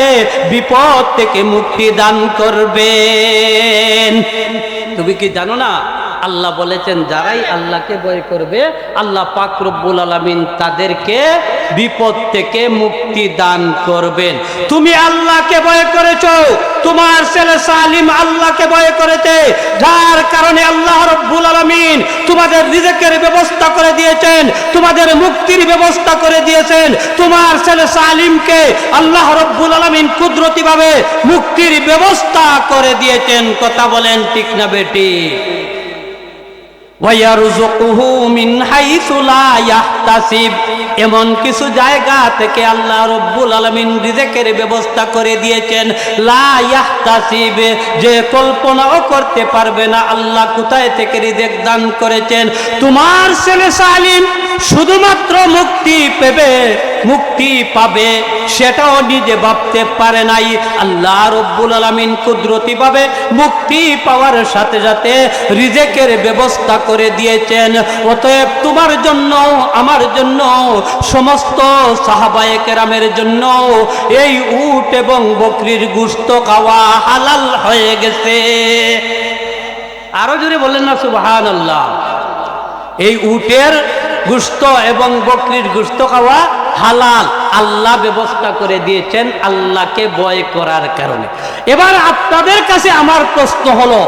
বিপদ থেকে মুক্তি দান করবেন। তুমি কি জানো না আল্লাহ বলেছেন যারাই আল্লাহকে ভয় করবে আল্লাহ পাক রব্বুল আলামিন তাদেরকে বিপদ থেকে মুক্তি দান করবেন। তুমি আল্লাহকে ভয় করেছো, তোমার ছেলে সালিম আল্লাহকে ভয় করেছে, যার কারণে আল্লাহ রব্বুল আলামিন তোমাদের রিজেকের ব্যবস্থা করে দিয়েছেন, তোমাদের মুক্তির ব্যবস্থা করে দিয়েছেন। তোমার ছেলে সালিমকে আল্লাহ রব্বুল আলামিন কুদরতিভাবে মুক্তির ব্যবস্থা করে দিয়েছেন। কথা বলেন ঠিক না বেটি? ওয়ায়ারযুকুহু মিন হাইসু লা ইয়াহতাসিব, এমন কিছু জায়গা থেকে আল্লাহ রাব্বুল আলামিন রিজেকের ব্যবস্থা করে দিয়েছেন লা ইয়াহতাসিব, যে কল্পনাও করতে পারবে না আল্লাহ কোথায় থেকে রিজেক দান করেছেন। তোমার ছেলে সালিম শুধুমাত্র মুক্তি পাবে সেটাও নিজে ভাবতে পারে নাই, আল্লাহ রাব্বুল আলামিন কুদরতিভাবে মুক্তি পাওয়ার সাথে সাথে রিজেকের ব্যবস্থা করে দিয়েছেন। অতএব তোমার জন্য, আমার জন্য, সমস্ত সাহাবায়ে কেরামের জন্য এই উট এবং বকরির গোশত খাওয়া হালাল হয়ে গেছে। আরো জোরে বলেন না সুবহানাল্লাহ। এই উটের গোশত এবং বকরির গোশত খাওয়া হালাল আল্লাহ ব্যবস্থা করে দিয়েছেন আল্লাহকে ভয় করার কারণে। এবার আপনাদের কাছে আমার প্রশ্ন হলো,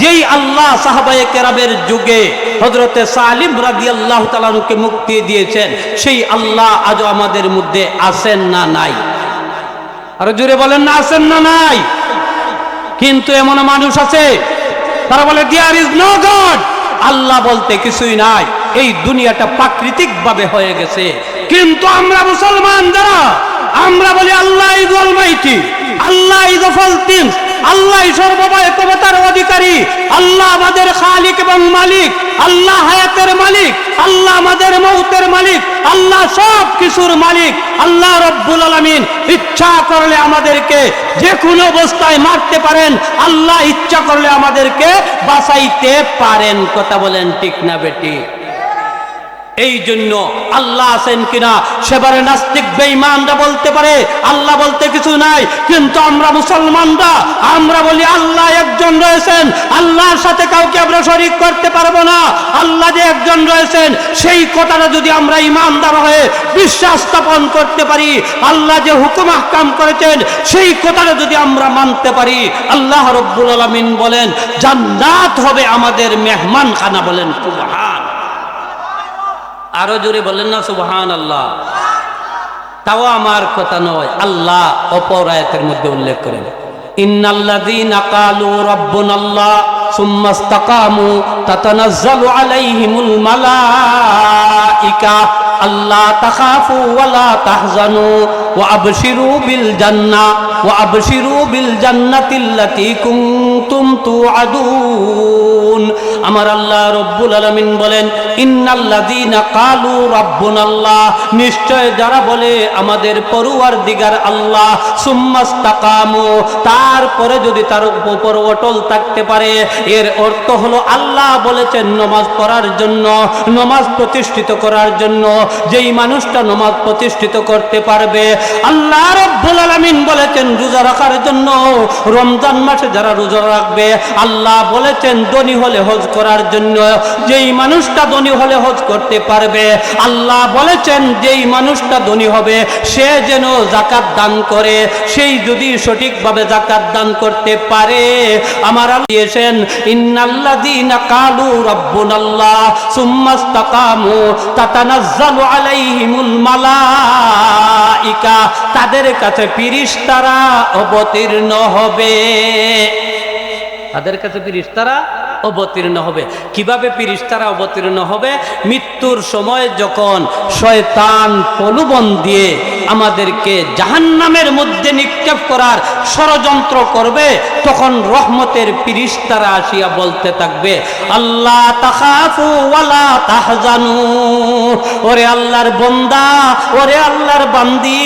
যেই আল্লাহ সাহাবায়ে কেরামের যুগে হযরতে সালিম রাদিয়াল্লাহু তাআলা আনহুকে মুক্তি দিয়েছেন, সেই আল্লাহ আজও আমাদের মধ্যে আছেন না নাই? আরো জোরে বলেন না আছেন না নাই? কিন্তু এমন মানুষ আছে তারা বলে দেয়ার ইজ নো গড, আল্লাহ বলতে কিছুই নাই, এই দুনিয়াটা প্রাকৃতিক ভাবে হয়ে গেছে। কিন্তু আমরা মুসলমান যারা, আমরা বলি Allah is almighty, Allah is of all things, Allah সর্বক্ষমতার অধিকারী, আল্লাহ আমাদের খালিক এবং মালিক, আল্লাহ হায়াতের মালিক, আল্লাহ আমাদের মউতের মালিক, আল্লাহ সব কিছুর মালিক। আল্লাহ রাব্বুল আলামিন ইচ্ছা করলে আমাদেরকে যে কোনো অবস্থায় মারতে পারেন, আল্লাহ ইচ্ছা করলে আমাদেরকে বাঁচাইতে পারেন। কথা বলেন ঠিক না বেটি? এই জন্য আল্লাহ আছেন কিনা সেবারে নাস্তিক বেঈমানরা বলতে পারে আল্লাহ বলতে কিছু নাই, কিন্তু আমরা মুসলমানরা আমরা বলি আল্লাহ একজন রয়েছেন, আল্লাহর সাথে কাউকে আমরা শরীক করতে পারবো না। আল্লাহ যে একজন রয়েছেন সেই কথাটা যদি আমরা ঈমানদার হয়ে বিশ্বাস স্থাপন করতে পারি, আল্লাহ যে হুকুম আহকাম করেছেন সেই কথাটা যদি আমরা মানতে পারি, আল্লাহ রাব্বুল আলামিন বলেন জান্নাত হবে আমাদের মেহমানখানা। বলেন সুবহান। আরো জোরে বলেন না সুবহানাল্লাহ। তাও আমার কথা নয়, আল্লাহ অপর আয়াতের মধ্যে উল্লেখ করেন, ইন্নাল্লাযীনা ক্বালু রাব্বুনাল্লাহ সুম্মা ইসতাকামু তাতানাজ্জালু আলাইহিমুল মালাইকা আল্লা তাখাফু ওয়া লা তাহজানু ওয়া আবশিরু বিল জান্নাহ ওয়া আবশিরু বিল জান্নাতিল্লাতী কুনতুম তুআদুন। আমার আল্লাহ রব্বুল আলামিন বলেন ইন্নাল্লাযীনা ক্বালু রাব্বুনাল্লাহ, নিশ্চয় যারা বলে আমাদের পরওয়ারদিগার আল্লাহ, সুম্মাস্তাকামু, তারপরে যদি তার উপর অটল থাকতে পারে, এর অর্থ হলো আল্লাহ বলেছেন নামাজ পড়ার জন্য, নামাজ প্রতিষ্ঠিত করার জন্য। যেই মানুষটা নামাজ প্রতিষ্ঠিত করতে পারবে, আল্লাহ রাব্বুল আলামিন বলেছেন রোজা রাখার জন্য, রমজান মাসে যারা রোজা রাখবে, আল্লাহ বলেছেন ধনী হলে হজ করার জন্য। যেই মানুষটা ধনী হলে হজ করতে পারবে, আল্লাহ বলেছেন যেই মানুষটা ধনী হবে সে যেন যাকাত দান করে। সেই যদি সঠিকভাবে যাকাত দান করতে পারে, আমার আল্লাহ দিয়েছেন ইন্নাল্লাযীনা ক্বালু রাব্বুনাল্লাহ সুম্মাস্তাকামু তাতানাজ্জালু আলাইহিমুল মালাইকা, তাদের কাছে ফেরেশতারা অবতীর্ণ হবে, তাদের কাছে ফেরেশতারা অবতীর্ণ হবে। কিভাবে ফেরেশতারা অবতীর্ণ হবে? মৃত্যুর সময় যখন শয়তান প্রলোভন দিয়ে আমাদেরকে জাহান্নামের মধ্যে নিক্ষেপ করার ষড়যন্ত্র করবে, তখন রহমতের ফেরেশতারা আসিয়া বলতে থাকবে আল্লাহ তাখাফু ওয়ালা তাহজানু, ওরে আল্লাহর বান্দা, ওরে আল্লাহর বান্দি,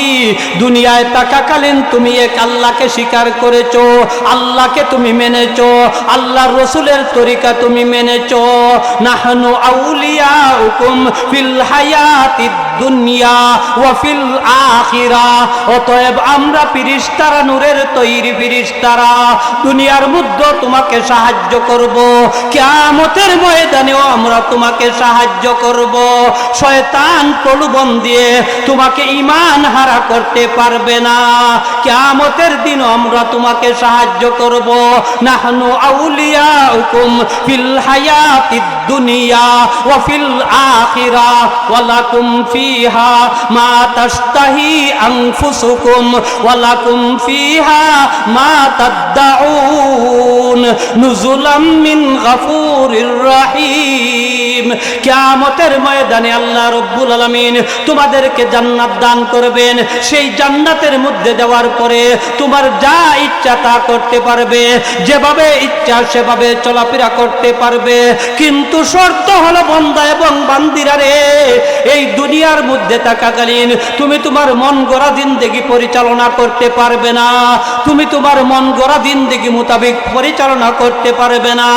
দুনিয়ায় থাকাকালীন তুমি এক আল্লাহকে স্বীকার করেছো, আল্লাহকে তুমি মেনেছো, আল্লাহর রাসূলের তরিকা তুমি মেনেছো। নাহনু আউলিয়াউকুম ফিল হায়াতিদ দুনিয়া ওয়া ফিল আখিরাহ, অতএব আমরা ফেরেশতারা, নূরের তৈরি ফেরেশতারা, দুনিয়ার মধ্যে তোমাকে সাহায্য করব, কিয়ামতের ময়দানেও আমরা তোমাকে সাহায্য করব। শয়তান প্রলোভন দিয়ে তোমাকে ঈমান হারা করতে পারবে না, কিয়ামতের দিন আমরা তোমাকে সাহায্য করব। নাহনু আউলিয়াউকুম ফিল হায়াতিদ দুনিয়া ওয়া ফিল আখিরাহ ওয়া লাকুম ফিহা মা তাশতাহি আনফুসুকুম ওয়া লাকুম ফিহা মা তাদউন নুজুলাম মিন গফুরির রহিম। কিয়ামতের ময়দানে আল্লাহ রাব্বুল আলামিন তোমাদেরকে জান্নাত দান করবেন। সেই জান্নাতের মধ্যে যাওয়ার পরে তোমার যা ইচ্ছা তা করতে পারবে, যেভাবে ইচ্ছা সেভাবে চলাফেরা করতে পারবে, কিন্তু শর্ত হলো বান্দা এবং বান্দিরা রে, এই দুনিয়ার মধ্যে থাকাকালীন তুমি তোমার মন গড়া জিন্দেগি পরিচালনা করতে পারবে না, তুমি তোমার মন গড়া জিন্দেগি মোতাবেক পরিচালনা করতে পারবে না।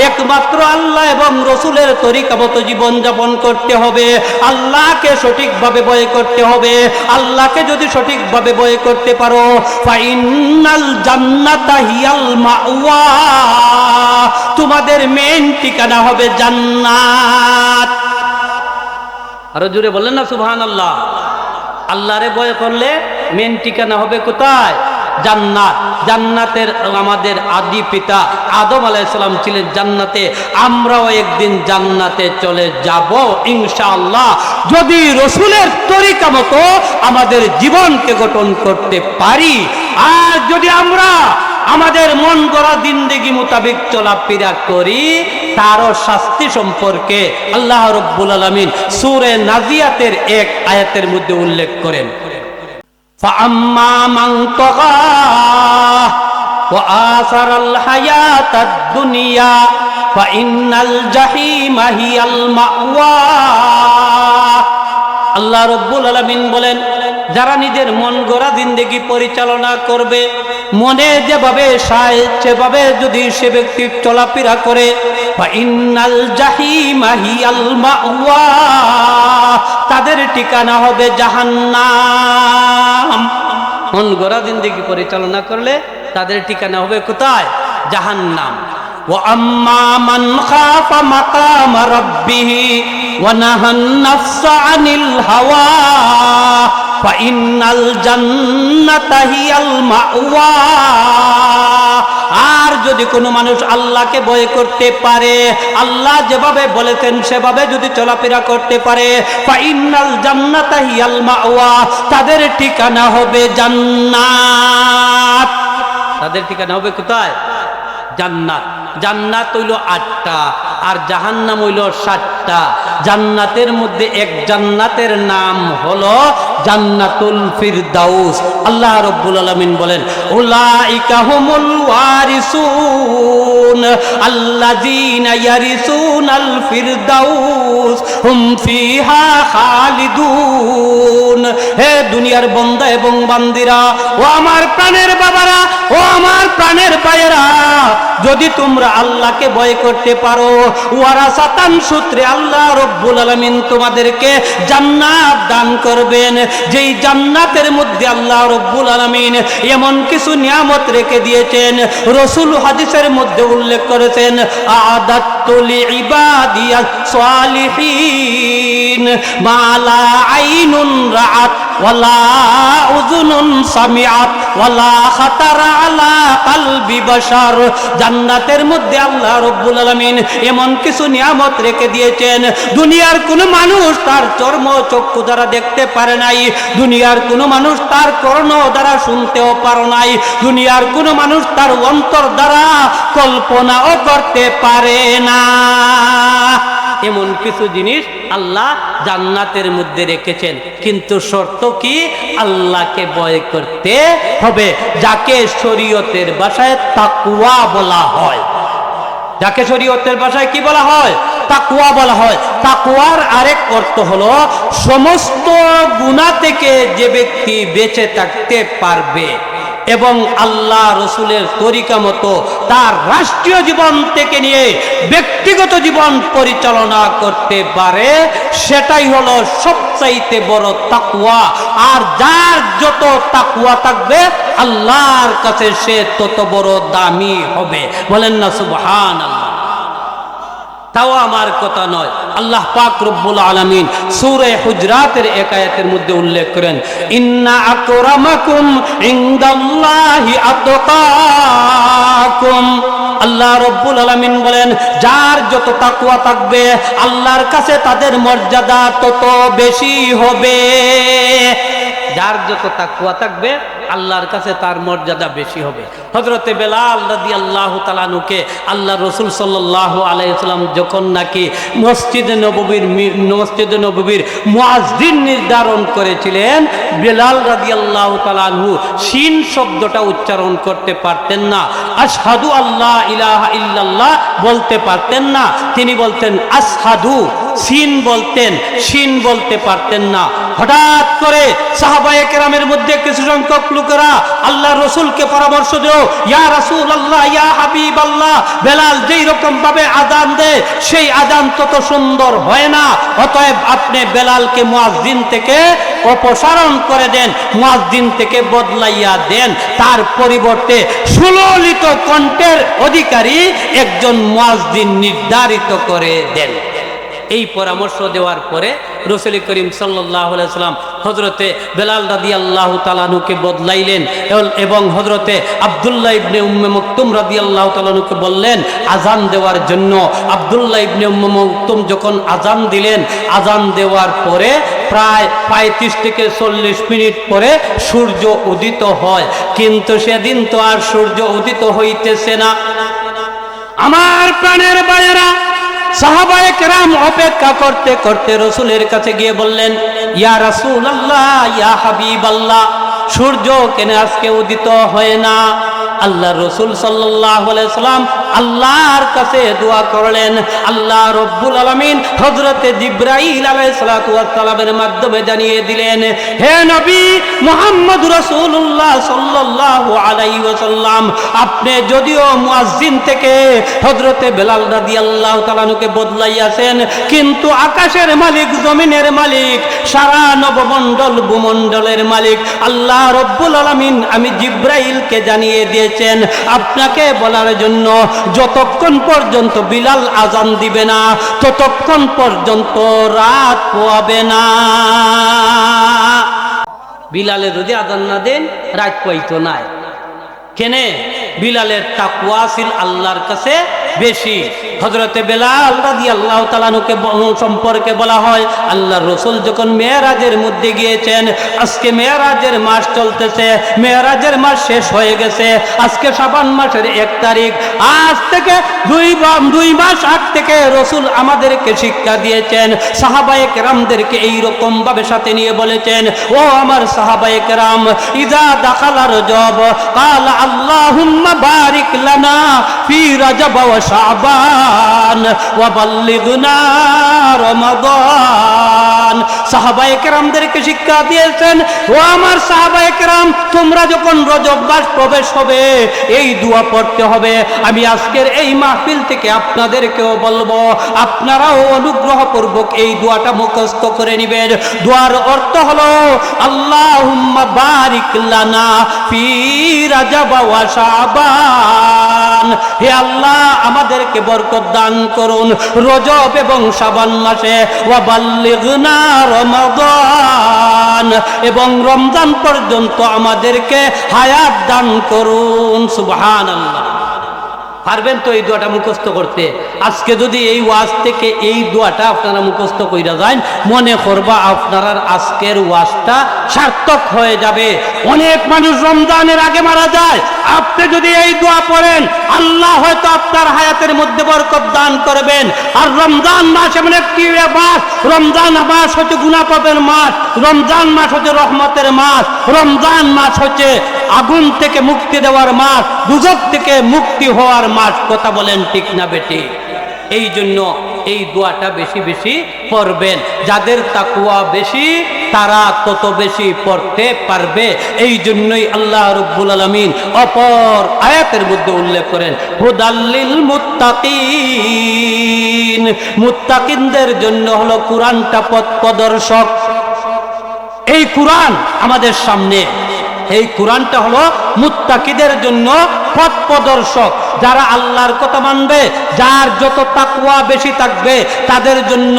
একমাত্র আল্লাহ এবং রাসূলের তরিকা মতো জীবন যাপন করতে হবে, আল্লাহকে সঠিকভাবে ভয় করতে হবে। আল্লাহকে যদি সঠিকভাবে ভয় করতে পারো, ফাইনাল জান্নাতা হিয়াল মাওয়া, তোমাদের মেন ঠিকানা হবে জান্নাত। আরো জোরে বলেন না সুবহানাল্লাহ। আল্লাহরে ভয় করলে মেন ঠিকানা হবে কোথায়? জান্নাত। জান্নাতের আমাদের আদি পিতা আদম আলাইহিস সালাম ছিলেন জান্নাতে, আমরাও একদিন জান্নাতে চলে যাব ইনশাআল্লাহ, যদি রাসূলের তরিকা মতো আমাদের জীবনকে গঠন করতে পারি। আর যদি আমরা আমাদের মন গড়া জিন্দেগি মোতাবেক চলাফেরা করি, তারও শাস্তি সম্পর্কে আল্লাহ রাব্বুল আলামিন সূরা নাজিয়াতের এক আয়াতের মধ্যে উল্লেখ করেন, ফাআম্মা মান তাগা ওয়া আসারাল হায়াতাদ দুনিয়া ফাইন্নাল জাহিমা হিয়াল মাওয়া। আল্লাহ রাব্বুল আলামিন বলেন, যারা নিজের মন গড়া জিন্দেগি পরিচালনা করবে, মনে যেভাবে চায় সেভাবে যদি সে ব্যক্তি চলাফেরা করে, ফাইন্নাল জাহিমা হিয়াল মাওয়া, তাদের ঠিকানা হবে জাহান্নাম। মন গড়া জিন্দেগি পরিচালনা করলে তাদের ঠিকানা হবে কোথায়? জাহান্নাম। ওয়া আম্মা মান খাফা মাকামা রাব্বিহি ওয়া নাহান নাফসা আনিল হাওয়া ফাইন্নাল জান্নাতা হিয়াল মাওয়া। আর যদি কোনো মানুষ আল্লাহকে ভয় করতে পারে, আল্লাহ যেভাবে বলেছেন সেভাবে যদি চলাফেরা করতে পারে, ফাইন্নাল জান্নাতা হিয়াল মাওয়া, তাদের ঠিকানা হবে জান্নাত। তাদের ঠিকানা হবে কোথায়? জান্নাত। জান্নাত হইল 8টা, আর জাহান্নাম হইল 60টা। জান্নাতের মধ্যে এক জান্নাতের নাম হলো জান্নাতুল ফিরদাউস। আল্লাহ রাব্বুল আলামিন বলেন, উলাইকা হুমুল ওয়ারিসুন আল্লাযীনা ইয়ারিসুনাল ফিরদাউস হুম ফিহা খালিদুন। হে দুনিয়ার বান্দা এবং বান্দিরা, ও আমার প্রাণের বাবারা, ও আমার প্রাণের ভাইয়েরা, যদি তোমরা আল্লাহকে ভয় করতে পারো, ওয়ারাসাতান সূত্রে আল্লাহ রাব্বুল আলামিন তোমাদেরকে জান্নাত দান করবেন, যেই জান্নাতের মধ্যে আল্লাহ রাব্বুল আলামিন এমন কিছু নিয়ামত রেখে দিয়েছেন। রাসূল হাদিসের মধ্যে উল্লেখ করেছেন, আদাত্তু লিইবাদিয়াস সালিহিন মা লা আইনুন রাআত ওয়ালা উযুনুন সামিআত ওয়ালা খাতারা আলা কলবি বাশার। জান্নাতের মধ্যে আল্লাহ রাব্বুল আলামিন এমন কিছু নিয়ামত রেখে দিয়েছেন, দুনিয়ার কোনো মানুষ তার চর্ম চক্ষু দ্বারা দেখতে পারে নাই, দুনিয়ার কোনো মানুষ তার কর্ণ দ্বারা শুনতেও পারে নাই, দুনিয়ার কোনো মানুষ তার অন্তর দ্বারা কল্পনাও করতে পারে না। এমন কিছু জিনিস আল্লাহ জান্নাতের মধ্যে রেখেছেন, কিন্তু শর্ত কি? আল্লাহকে ভয় করতে হবে, যাকে শরীয়তের ভাষায় তাকওয়া বলা হয়। যাকে শরীয়তের ভাষায় কি বলা হয়? তাকওয়া বলা হয়। তাকওয়ার আরেক অর্থ হলো সমস্ত গুনাহ থেকে যে ব্যক্তি বেঁচে থাকতে পারবে এবং আল্লাহ রসুলের তরিকা মতো তার রাষ্ট্রীয় জীবন থেকে নিয়ে ব্যক্তিগত জীবন পরিচালনা করতে পারে, সেটাই হলো সবচাইতে বড় তাকওয়া। আর যার যত তাকওয়া থাকবে আল্লাহর কাছে সে তত বড় দামি হবে। বলেন না সুবহানাল্লাহ। তাও আমার কথা নয়, আল্লাহ পাক রব্বুল আলামিন সূরা হুজরাতের এক আয়াতের মধ্যে উল্লেখ করেন, ইন্না আকরামাকুম ইনদাল্লাহি আতকাকুম। আল্লাহ রব্বুল আলামিন বলেন, যার যত তাকওয়া থাকবে আল্লাহর কাছে তাদের মর্যাদা তত বেশি হবে। যার যত তাকওয়া থাকবে আল্লাহর কাছে তার মর্যাদা বেশি হবে। হযরতে বেলাল রাদিয়াল্লাহু তাআলা আনহুকে আল্লাহ রাসূল সাল্লাল্লাহু আলাইহি ওয়াসাল্লাম যখন নাকি মসজিদে নববীর মুয়াজ্জিন নির্ধারণ করেছিলেন, বেলাল রাদিয়াল্লাহু তাআলা আনহু শিন শব্দটা উচ্চারণ করতে পারতেন না, আশহাদু আল্লাহ ইলাহা ইল্লাল্লাহ বলতে পারতেন না, তিনি বলতেন আশহাদু। শিন বলতেন, শিন বলতে পারতেন না। হঠাৎ করে সাহাবায়ে কেরামের মধ্যে কিছু সংখ্যক লোকেরা আল্লাহ রসুলকে পরামর্শ দিল, ইয়া রাসূলুল্লাহ, ইয়া হাবিবাল্লাহ, বেলাল যেই রকম ভাবে আযান দেয় সেই আযান তত সুন্দর হয় না, অতএব আপনি বেলালকে মুয়াজ্জিন থেকে অপসারণ করে দেন, মুয়াজ্জিন থেকে বদলাইয়া দেন, তার পরিবর্তে সুললিত কণ্ঠের অধিকারী একজন মুয়াজ্জিন নির্ধারিত করে দেন। এই পরামর্শ দেওয়ার পরে রাসূল করিম সাল্লাল্লাহু আলাইহি ওয়াসাল্লাম হযরতে বেলাল রাদিয়াল্লাহু তাআলা আনহুকে বদলাইলেন এবং হযরতে আব্দুল্লাহ ইবনে উম্মে মাকতুম রাদিয়াল্লাহু তাআলা আনহুকে বললেন আযান দেওয়ার জন্য। আব্দুল্লাহ ইবনে উম্মে মাকতুম যখন আযান দিলেন, আযান দেওয়ার পরে প্রায় 35 থেকে 40 মিনিট পরে সূর্য উদিত হয়, কিন্তু সেদিন তো আর সূর্য উদিত হইতেছে না। আমার প্রাণের ভাইয়েরা, সাহাবায়ে কেরাম অপেক্ষা করতে করতে রসুলের কাছে গিয়ে বললেন, ইয়া রাসূলুল্লাহ, ইয়া হাবিবাল্লাহ, সূর্য কেন আজকে উদিত হয় না? আল্লাহ রসুল সাল্লাল্লাহু আলাইহি সাল্লাম আল্লাহর কাছে দোয়া করলেন। আল্লাহ রব্বুল আলামিন হযরতে জিবরাইল আলাইহিস সালাতু ওয়াস সালামের মাধ্যমে জানিয়ে দিলেন, হে নবী মুহাম্মদ রাসূলুল্লাহ সাল্লাল্লাহু আলাইহি ওয়াসাল্লাম, আপনি যদিও মুয়াজ্জিন থেকে হযরতে বেলাল রাদিয়াল্লাহু তাআলা আনহুকে বদলাইয়াছেন, কিন্তু আকাশের মালিক, জমিনের মালিক, সারা নবমণ্ডল ভূমণ্ডলের মালিক আল্লাহ রব্বুল আলামিন আমি জিবরাইলকে জানিয়ে দিয়েছেন আপনাকে বলার জন্য, যতক্ষণ পর্যন্ত বিলাল আযান দিবে না ততক্ষণ পর্যন্ত রাত পোয়াবে না। বিলালের যদি আযান না দেন রাত পাইতো না। কেনে? বিলালের তাকওয়া ছিল আল্লাহর কাছে বেশি। হযরতে বেলাল রাদিয়াল্লাহু তাআলা আনহুকে সম্পর্কে বলা হয়, আল্লাহর রাসূল যখন মেরাজের মধ্যে গিয়েছেন, আজকে মেরাজের মাস চলতেছে, মেরাজের মাস শেষ হয়ে গেছে, আজকে শাবান মাসের 1 তারিখ। আজ থেকে 2 মাস আগ থেকে রাসূল আমাদেরকে শিক্ষা দিয়েছেন, সাহাবায়ে কেরামদেরকে এই রকম ভাবে সাথে নিয়ে বলেছেন, ও আমার সাহাবায়ে কেরাম, ইজা দাখালা রজব ক্বালা আল্লাহুম্মা বারিক লানা ফি রজব ওয়া শাবান ওয়া বাল্লিগনা রমাদান। সাহাবায়ে কেরামদেরকে শিক্ষা দিয়েছেন, ও আমার সাহাবায়ে কেরাম, তোমরা যখন রজব মাস প্রবেশ হবে এই দোয়া পড়তে হবে। আমি আজকের এই মাহফিল থেকে আপনাদেরকেও বলবো, আপনারাও অনুগ্রহপূর্বক এই দোয়াটা মুখস্থ করে নেবেন। দোয়ার অর্থ হলো আল্লাহুম্মা বারিক লানা ফি রজব ওয়া শাবান, হে আল্লাহ আমাদেরকে বরকত দান করুন রজব এবং শাবান মাসে, ওয়া বাল্লিগনা রমাদান, এবং রমজান পর্যন্ত আমাদেরকে হায়াত দান করুন। সুবহানাল্লাহ। পারবেন তো এই দোয়াটা মুখস্থ করতে? আজকে যদি এই ওয়াজ থেকে এই দোয়াটা আপনারা মুখস্থ কইরা যান, মনে করবা আপনারা আজকের ওয়াজটা সার্থক হয়ে যাবে। অনেক মানুষ রমজানের আগে মারা যায়, আপনি যদি এই দোয়া পড়েন আল্লাহ হয়তো আপনার হায়াতের মধ্যে বরকত দান করবেন। আর রমজান মাস এমন একটি মাস, রমজান মাস হচ্ছে গুনাহ পাপের মাস, রমজান মাস হচ্ছে রহমতের মাস, রমজান মাস হচ্ছে আগুন থেকে মুক্তি দেওয়ার মাস, দুজক থেকে মুক্তি হওয়ার মাস। কথা বলেন ঠিক না বেটি? এই জন্য এই দোয়াটা বেশি বেশি পড়বেন। যাদের তাকওয়া বেশি তারা তত বেশি পড়তে পারবে। এই জন্যই আল্লাহ রাব্বুল আলামিন অপর আয়াতের মধ্যে উল্লেখ করেন, হুদাল্লিল মুত্তাকিন, মুত্তাকিনদের জন্য হলো কোরআনটা পথ প্রদর্শক। এই কোরআন আমাদের সামনে, এই কোরআনটা হলো মুত্তাকিদের জন্য পথ প্রদর্শক। যারা আল্লাহর কথা মানবে, যার যত তাকওয়া বেশি থাকবে, তাদের জন্য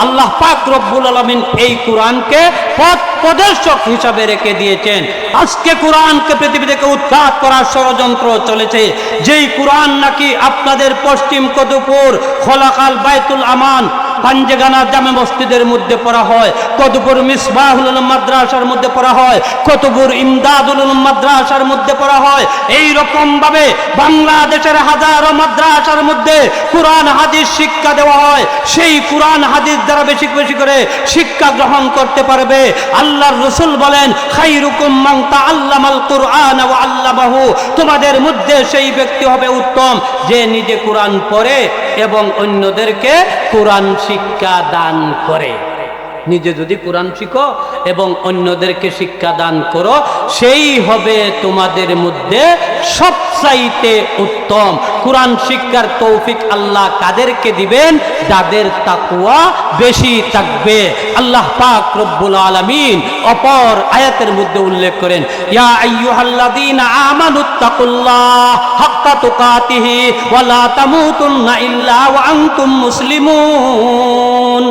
আল্লাহ পাক রব্বুল আলামিন এই কোরআনকে পথ প্রদর্শক হিসাবে রেখে দিয়েছেন। আজকে কোরআনকে পৃথিবী থেকে উৎখাত করার ষড়যন্ত্র চলেছে। যেই কোরআন নাকি আপনাদের পশ্চিম কদুপুর খোলাকাল বাইতুল আমান পাঞ্জেগানা জামে মসজিদের মধ্যে পড়া হয়, কতপুর মিসবাহুল উলুম মাদ্রাসার মধ্যে পড়া হয়, কতপুর ইমদাদুল উলুম মাদ্রাসার মধ্যে পড়া হয়। এই রকম ভাবে বাংলাদেশের হাজারো মাদ্রাসার মধ্যে কোরআন হাদিস শিক্ষা দেওয়া হয়। সেই কোরআন হাদিস দ্বারা বেশি বেশি করে শিক্ষা গ্রহণ করতে পারবে। আল্লাহর রাসূল বলেন, খায়রুকুম মান তাআল্লামাল কুরআন ওয়া আল্লামাহু, তোমাদের মধ্যে সেই ব্যক্তি হবে উত্তম যে নিজে কোরআন পড়ে এবং অন্যদেরকে কোরআন শিক্ষা দান করে। নিজে যদি কোরআন শিখো এবং অন্যদেরকে শিক্ষা দান করো, সেই হবে তোমাদের মধ্যে সবচাইতে উত্তম। কোরআন শিক্ষার তৌফিক আল্লাহ কাদেরকে দিবেন? যাদের তাকওয়া বেশি থাকবে। আল্লাহ পাক রব্বুল আলামিন অপর আয়াতের মধ্যে উল্লেখ করেন, ইয়া আইয়ুহাল্লাযীনা আমানুত্তাকুল্লাহ হাক্কা তুকাতিহি ওয়া লা তামুতুন্না ইল্লা ওয়া আনতুম মুসলিমুন।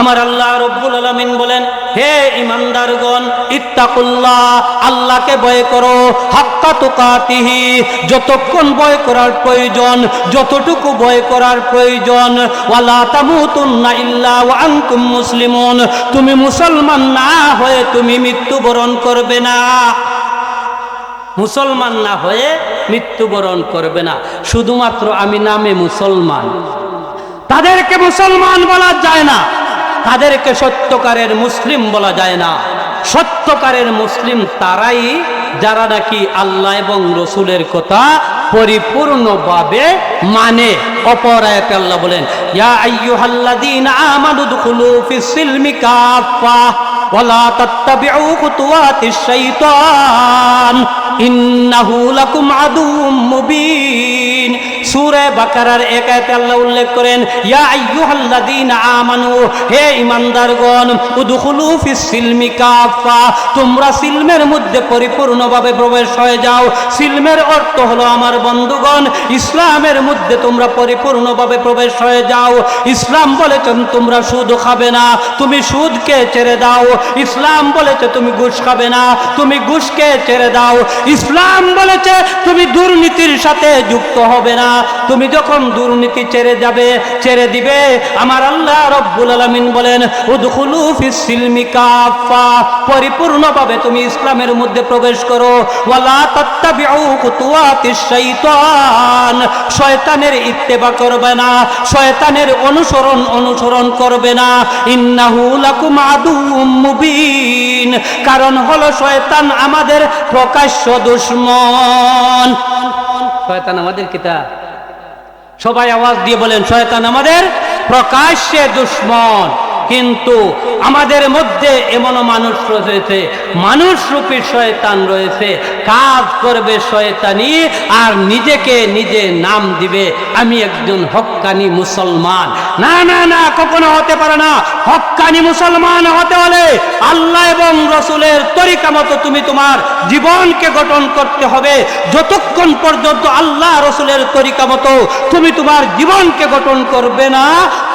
আমার আল্লাহ রব্বুল আলামিন বলেন, হে ঈমানদারগণ, ইত্তাকুল্লাহ, আল্লাহকে ভয় করো, হাক্কা তুকাতিহি, যতক্ষণ ভয় করার প্রয়োজন, যতটুকু ভয় করার প্রয়োজন, ওয়া লা তামুতুন্না ইল্লা ওয়া আনতুম মুসলিমুন, তুমি মুসলমান না হয়ে তুমি মৃত্যুবরণ করবে না। মুসলমান না হয়ে মৃত্যুবরণ করবে না। শুধুমাত্র আমি নামে মুসলমান, তাদেরকে মুসলমান বলা যায় না, তাদেরকে সত্যকারের মুসলিম বলা যায় না। সত্যকারের মুসলিম তারাই যারা নাকি আল্লাহ এবং রসুলের কথা পরিপূর্ণভাবে মানে। অপর আয়াতে আল্লাহ বলেন, ইয়া আইয়ুহাল্লাযীনা আমানু দুখুলু ফিস সিলমি কাফা ওয়া লা তাত্তাবিউ খুতুওয়াতিশ শাইতান ইন্নাহু লাকুম আদুউম মুবিন। সূরা বাকারার এক আয়াতে আল্লাহ উল্লেখ করেন, ইয়া আইয়ুহাল্লাযীনা আমানু, হে ঈমানদারগণ, উদখুলু ফিস সিলমি কাফা, তোমরা সিলমের মধ্যে পরিপূর্ণভাবে প্রবেশ হয়ে যাও। সিলমের অর্থ হলো আমার বন্ধুগণ, ইসলামের মধ্যে তোমরা পরিপূর্ণভাবে প্রবেশ হয়ে যাও। ইসলাম বলেছেন তোমরা সুদ খাবে না, তুমি সুদকে ছেড়ে দাও। ইসলাম বলেছে তুমি ঘুষ খাবে না, তুমি ঘুষকে ছেড়ে দাও। ইসলাম বলেছে তুমি দুর্নীতির সাথে যুক্ত হবে না। তুমি যখন দুর্নীতি ছেড়ে দিবে, আমার আল্লাহ রব্বুল আলামিন বলেন উদখুলু ফিস সিলমি কাফা, পরিপূর্ণভাবে তুমি ইসলামের মধ্যে প্রবেশ করো। ওয়ালা তাত্তাবিউ খুতুওয়াতিশ শাইতান, শয়তানের ইত্তেবা করবে না, শয়তানের অনুসরণ করবে না। ইন্নাহু লাকুম আদুউম মুবিন, কারণ হলো শয়তান আমাদের প্রকাশ্য দুশমন। শয়তান আমাদের কিতা? সবাই আওয়াজ দিয়ে বলেন, শয়তান আমাদের প্রকাশ্যে দুশমন। কিন্তু আমাদের মধ্যে এমনও মানুষ রয়েছে, মানুষ রূপী শয়তান রয়েছে, কাজ করবে শয়তানি আর নিজেকে নিজে নাম দিবে আমি একজন হক্কানি মুসলমান। না না না, কখনো হতে পারে না। হক্কানি মুসলমান হতে হলে আল্লাহ এবং রসুলের তরিকা মতো তুমি তোমার জীবনকে গঠন করতে হবে। যতক্ষণ পর্যন্ত আল্লাহ রসুলের তরিকা মতো তুমি তোমার জীবনকে গঠন করবে না,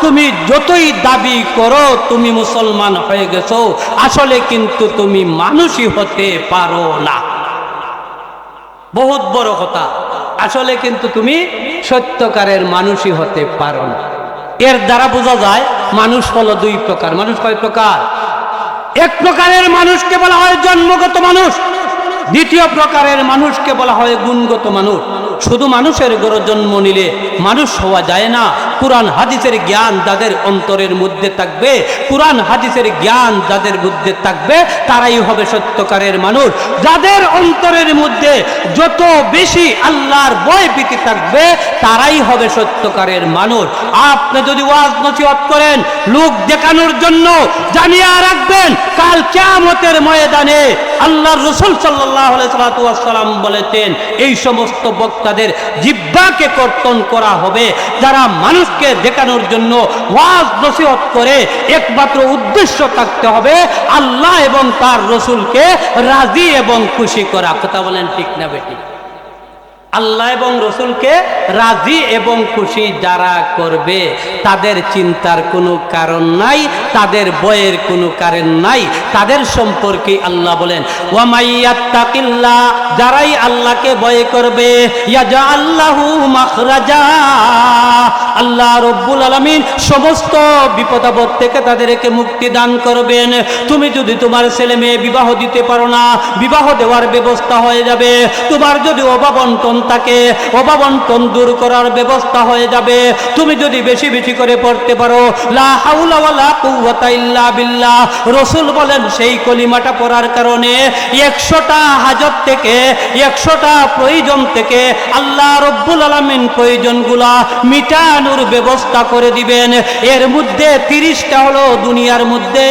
তুমি যতই দাবি করো তুমি মুসলমান হয়ে গেছো, আসলে কিন্তু তুমি মানুষই হতে পারো না। বহুত বড় কথা, আসলে কিন্তু তুমি সত্যকারের মানুষই হতে পারো না। এর দ্বারা বোঝা যায় মানুষ হলো দুই প্রকার। মানুষ কয় প্রকার? এক প্রকারের মানুষকে বলা হয় জন্মগত মানুষ, দ্বিতীয় প্রকারের মানুষকে বলা হয় গুণগত মানুষ। শুধু মানুষের ঘরে জন্ম নিলে মানুষ হওয়া যায় না। কুরআন হাদিসের জ্ঞান যাদের অন্তরের মধ্যে থাকবে, কুরআন হাদিসের জ্ঞান যাদের মধ্যে থাকবে, তারাই হবে সত্যকারের মানুষ। যাদের অন্তরের মধ্যে যত বেশি আল্লাহর ভয় ভীতি থাকবে, তারাই হবে সত্যকারের মানুষ। আপনি যদি ওয়াজ নসিহত করেন লোক দেখানোর জন্য, জানিয়ে রাখবেন কাল কিয়ামতের ময়দানে আল্লাহর রাসূল সাল্লাল্লাহু আলাইহি ওয়াসাল্লাম বলেছেন এই সমস্ত বক্তাদের জিহ্বাকে কর্তন করা হবে। যারা মানুষকে দেখানোর জন্য ওয়াজ নসিহত করে, একমাত্র উদ্দেশ্য থাকতে হবে আল্লাহ এবং তার রাসূলকে রাজি এবং খুশি করা। কথা বলেন ঠিক না বেটি? আল্লাহ এবং রসুলকে রাজি এবং খুশি যারা করবে, তাদের চিন্তার কোনো কারণ নাই, তাদের ভয়ের কোনো কারণ নাই। তাদের সম্পর্কে আল্লাহ বলেন ওয়ামাইয়াত্তাকিল্লাহ, যারাই আল্লাহকে ভয় করবে, ইয়াজআল লাহু মাখরাজা, আল্লাহ রব্বুল আলামিন সমস্ত বিপদাপদ থেকে তাদেরকে মুক্তি দান করবেন। তুমি যদি তোমার ছেলে মেয়ে বিবাহ দিতে পারো না, বিবাহ দেওয়ার ব্যবস্থা হয়ে যাবে। তোমার যদি অভাবন্টন থাকে, অভাবন্টন দূর করার ব্যবস্থা হয়ে যাবে। তুমি যদি বেশি বেশি করে পড়তে পারো লা হাওলা ওয়ালা কুওয়াতা ইল্লা বিল্লাহ, রাসূল বলেন সেই কলিমাটা পড়ার কারণে 100টা হাজত থেকে, 100টা প্রয়োজন থেকে আল্লাহ রব্বুল আলামিন প্রয়োজনগুলা মিটানোর ব্যবস্থা করে দিবেন। এর মধ্যে 30টা হলো দুনিয়ার মধ্যে,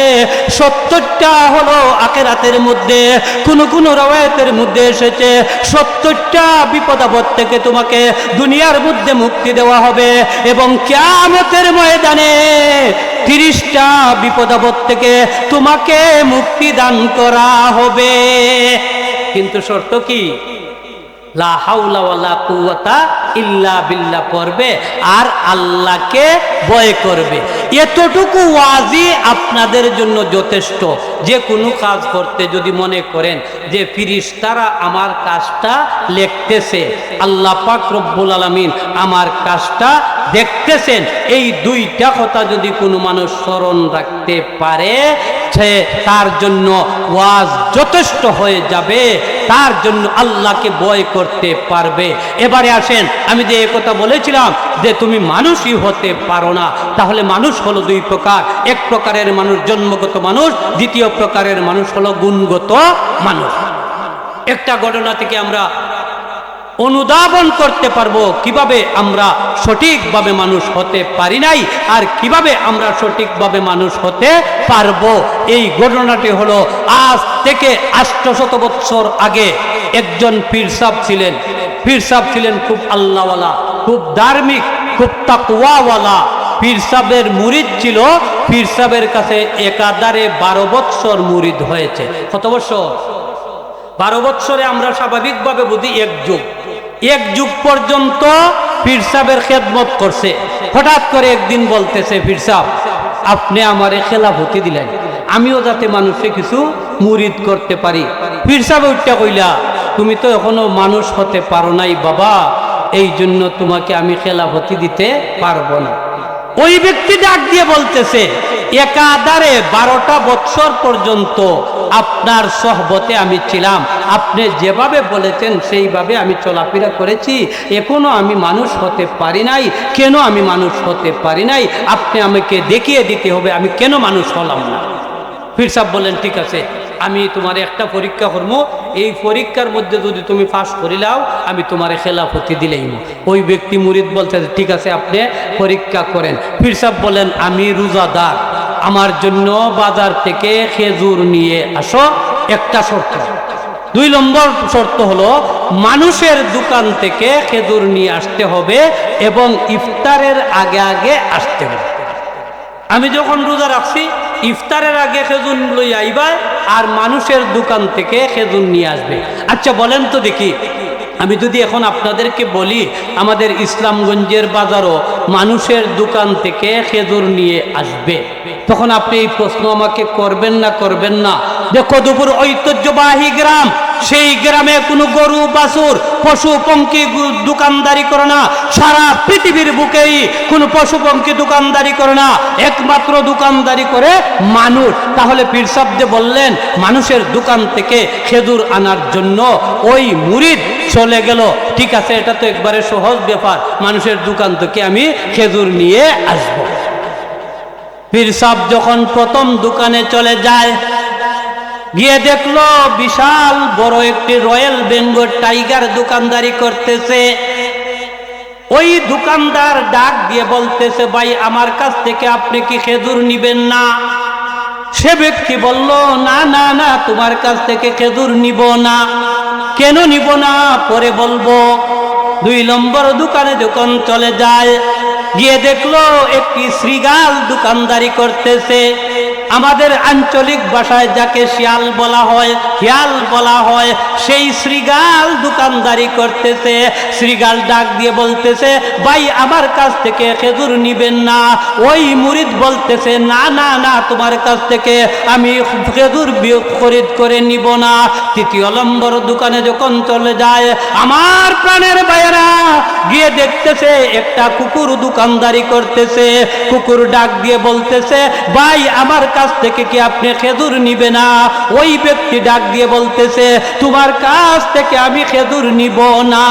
70টা হলো আখিরাতের মধ্যে। কোন কোন রওয়ায়াতের মধ্যে এসেছে 70টা বিপদাপদ থেকে তোমাকে দুনিয়ার মধ্যে মুক্তি দেওয়া হবে এবং কিয়ামতের ময়দানে 30টা বিপদাপদ থেকে তোমাকে মুক্তি দান করা হবে। কিন্তু শর্ত কি? লা হাওলা ওয়ালা কুওয়াতা ইল্লা বিল্লাহ পড়বে আর আল্লাহকে ভয় করবে। এতটুকু ওয়াজি আপনাদের জন্য যথেষ্ট। যে কোনো কাজ করতে যদি মনে করেন যে ফেরেশতারা আমার কাজটা লিখতেছে, আল্লাহ পাক রব্বুল আলামিন আমার কাজটা দেখতেছেন, এই দুইটা কথা যদি কোনো মানুষ স্মরণ রাখতে পারে, সে তার জন্য ওয়াজ যথেষ্ট হয়ে যাবে, তার জন্য আল্লাহকে ভয় করতে পারবে। এবারে আসেন, আমি যে কথা বলেছিলাম যে তুমি মানুষই হতে পারো না, তাহলে মানুষ হলো দুই প্রকার। এক প্রকারের মানুষ জন্মগত মানুষ, দ্বিতীয় প্রকারের মানুষ হলো গুণগত মানুষ। একটা ঘটনা থেকে আমরা অনুধাবন করতে পারবো কিভাবে আমরা সঠিকভাবে মানুষ হতে পারি নাই আর কিভাবে আমরা সঠিকভাবে মানুষ হতে পারবো। এই ঘটনাটি হলো আজ থেকে 800 বছর আগে একজন পীর সাহেব ছিলেন। পীর সাহেব ছিলেন খুব আল্লাহওয়ালা, খুব ধার্মিক, খুব তাকওয়াওয়ালা। পীর সাহেবের মুরিদ ছিল। পীর সাহেবের কাছে একাধারে 12 বছর মুরিদ হয়েছে। কত বছর? 12 বছরে আমরা স্বাভাবিকভাবে বুঝি এক যুগ পর্যন্ত পীর সাহেবের খেদমত করছে। হঠাৎ করে একদিন বলতেছে, পীর সাহেব আপনি আমারে খেলাফতি দিলেন, আমিও যাতে মানুষে কিছু মুরিদ করতে পারি। পীর সাহেব উঠটা কইলা, তুমি তো এখনো মানুষ হতে পারো নাই বাবা, এই জন্য তোমাকে আমি খেলাফতি দিতে পারবো না। ওই ব্যক্তি ডাক দিয়ে বলতেছে, একাধারে 12টা বৎসর পর্যন্ত আপনার সহবতে আমি ছিলাম, আপনি যেভাবে বলেছেন সেইভাবে আমি চলাফেরা করেছি, এখনো আমি মানুষ হতে পারি নাই। কেন আমি মানুষ হতে পারি নাই? আপনি আমাকে দেখিয়ে দিতে হবে আমি কেন মানুষ হলাম না। পীর সাহেব বলেন, ঠিক আছে, আমি তোমার একটা পরীক্ষা করবো, এই পরীক্ষার মধ্যে যদি তুমি পাস করিলাও আমি তোমার খেলাফতি দিলেই না। ওই ব্যক্তি মুরিদ বলছে, ঠিক আছে আপনি পরীক্ষা করেন। পীর সাহেব বলেন, আমি রোজাদার, আমার জন্য বাজার থেকে খেজুর নিয়ে আসো, একটা শর্ত। 2 নম্বর শর্ত হলো মানুষের দোকান থেকে খেজুর নিয়ে আসতে হবে এবং ইফতারের আগে আগে আসতে হবে। আমি যখন রোজা রাখছি, ইফতারের আগে খেজুর লই আইবা আর মানুষের দোকান থেকে খেজুর নিয়ে আসবে। আচ্ছা বলেন তো দেখি, আমি যদি এখন আপনাদেরকে বলি আমাদের ইসলামগঞ্জের বাজারও মানুষের দোকান থেকে খেজুর নিয়ে আসবে, তখন আপনি এই প্রশ্ন আমাকে করবেন না করবেন না? দেখো, দুপুর ঐতিহ্যবাহী গ্রাম, সেই গ্রামে কোনো গরু বাছুর পশু পঙ্খী দোকানদারি করে না। সারা পৃথিবীর বুকেই কোনো পশু পঙ্খী দোকানদারি করে না, একমাত্র দোকানদারি করে মানুষ। তাহলে পীর সাহেব যে বললেন মানুষের দোকান থেকে খেজুর আনার জন্য, ওই মুরিদ চলে গেল, ঠিক আছে এটা তো একবারে সহজ ব্যাপার, মানুষের দোকান থেকে আমি খেজুর নিয়ে আসব। পীর সাহেব যখন প্রথম দোকানে চলে যায়, গিয়ে দেখলো বিশাল বড় একটি রয়্যাল বেঙ্গল টাইগার দোকানদারি করতেছে। ওই দোকানদার ডাক দিয়ে বলতেছে, ভাই আমার কাছ থেকে আপনি কি খেজুর নিবেন না? সে ব্যক্তি বলল, না না না, তোমার কাছ থেকে খেজুর নিব না। কেন নিব না পরে বলবো। 2 নম্বর দোকানে যখন চলে যায়, গিয়ে দেখলো একটি শ্রীগাল দোকানদারি করতেছে। আমাদের আঞ্চলিক ভাষায় যাকে শিয়াল বলা হয়, হিয়াল বলা হয়, সেই শ্রীগাল দোকানদারি করতেছে। শ্রীগাল ডাক দিয়ে বলতেছে, ভাই আমার কাছ থেকে খেজুর নিবেন না? ওই মুরিদ বলতেছে, না না না, তোমার কাছ থেকে আমি খেজুর খরিদ করে নিব না। 3 নম্বর দোকানে যখন চলে যায়, আমার প্রাণের ভাইয়েরা, গিয়ে দেখতেছে একটা কুকুর দোকানদারি করতেছে। কুকুর ডাক দিয়ে বলতেছে, ভাই আমার কাছ থেকে কি আপনি খেজুর নিবে না? ওই ব্যক্তি ডাক দিয়ে বলতেছে, তোমার কাছ থেকে আমি খেজুর নিব না।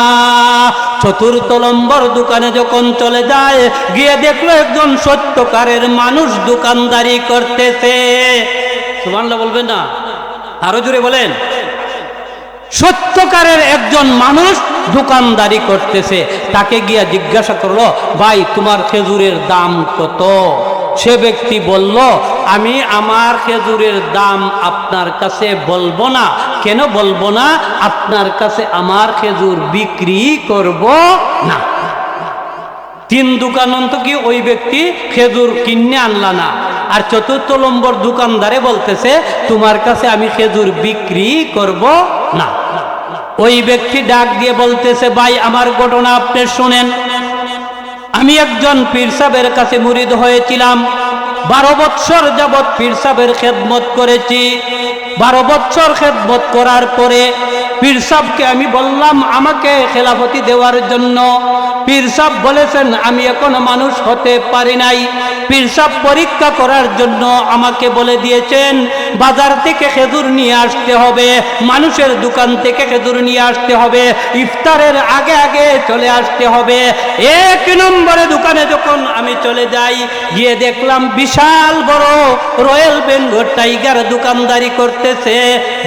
4 নম্বর দোকানে যখন চলে যায়, গিয়ে দেখলো একজন সত্যকারের মানুষ দোকানদারি করতেছে। সুবহানাল্লাহ বলবেন না? আরো জোরে বলেন। সত্যকারের একজন মানুষ দোকানদারি করতেছে। তাকে গিয়া জিজ্ঞাসা করলো, ভাই তোমার খেজুরের দাম কত? সে ব্যক্তি বলল, আমি আমার খেজুরের দাম আপনার কাছে বলবো না। কেন বলবো না? আপনার কাছে আমার খেজুর বিক্রি করব না। 3 দোকান অন্তত কি ওই ব্যক্তি খেজুর কিনে আনলা না। আর 4 নম্বর দোকানদারে বলতেছে, তোমার কাছে আমি খেজুর বিক্রি করব না। ওই ব্যক্তি ডাক দিয়ে বলতেছে, ভাই আমার ঘটনা আপনি শুনেন। আমি একজন পীর সাহেবের কাছে মুরিদ হয়েছিলাম। 12 বৎসর যাবৎ পীর সাহেবের খেদমত করেছি। 12 বৎসর খেদমত করার পরে পীর সাহেবকে আমি বললাম আমাকে খেলাফতি দেওয়ার জন্য। পীর সাহেব বলেছেন আমি এখনো মানুষ হতে পারি নাই। পীর সাহেব পরীক্ষা করার জন্য আমাকে বলে দিয়েছেন বাজার থেকে খেজুর নিয়ে আসতে হবে, মানুষের দোকান থেকে খেজুর নিয়ে আসতে হবে, ইফতারের আগে আগে চলে আসতে হবে। 1 নম্বরে দোকানে যখন আমি চলে যাই, গিয়ে দেখলাম বিশাল বড় রয়্যাল বেঙ্গল টাইগার দোকানদারি করতেছে।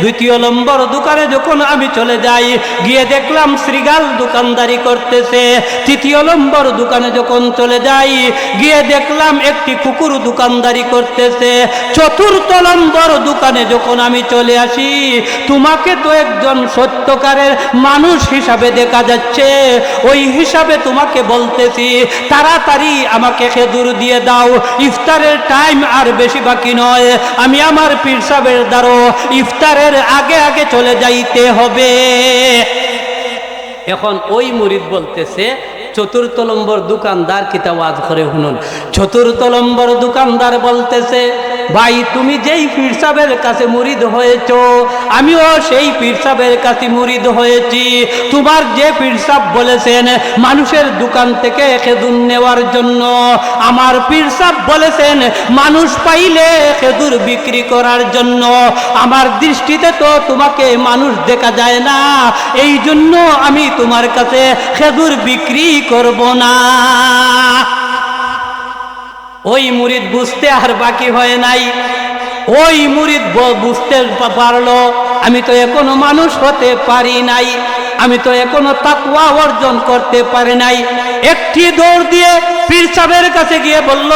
2 নম্বর দোকানে যখন আমি চলে যাই, গিয়ে দেখলাম শ্রীগাল দোকানদারি করতেছে। 3 নম্বর দোকানে যখন চলে যাই, গিয়ে দেখলাম একটি কুকুর দোকানদারি করতেছে। 4 নম্বর দোকানে যখন আমি চলে আসি, তোমাকে তো একজন সত্যকারের মানুষ হিসাবে দেখা যাচ্ছে, ওই হিসাবে তোমাকে বলতেছি তাড়াতাড়ি আমাকে খেজুর দিয়ে দাও, ইফতারের টাইম আর বেশি বাকি নয়, আমি আমার পীর সাহেবের দ্বারা ইফতারের আগে আগে চলে যাইতে হবে। এখন ওই মুরিদ বলতেছে, চতুর্থ নম্বর দোকানদার কিতা ওয়াজ করে শুনুন। চতুর্থ নম্বর দোকানদার বলতেছে, ভাই তুমি যেই পীর সাহেবের কাছে মুরিদ হয়েছো, আমিও সেই পীর সাহেবের কাছে মুরিদ হয়েছি। তোমার যে পীর সাহেব বলেছেন মানুষের দোকান থেকে খেজুর নেওয়ার জন্য, আমার পীর সাহেব বলেছেন মানুষ পাইলে খেজুর বিক্রি করার জন্য। আমার দৃষ্টিতে তো তোমাকে মানুষ দেখা যায় না, এই জন্য আমি তোমার কাছে খেজুর বিক্রি করব না। ওই মুরিদ বুঝতে আর বাকি হয় নাই। ওই মুরিদ বুঝতে পারলো আমি তো এখনো মানুষ হতে পারি নাই, আমি তো এখনো তাকওয়া অর্জন করতে পারি নাই। একটি দৌড় দিয়ে পীর সাহেবের কাছে গিয়ে বলল,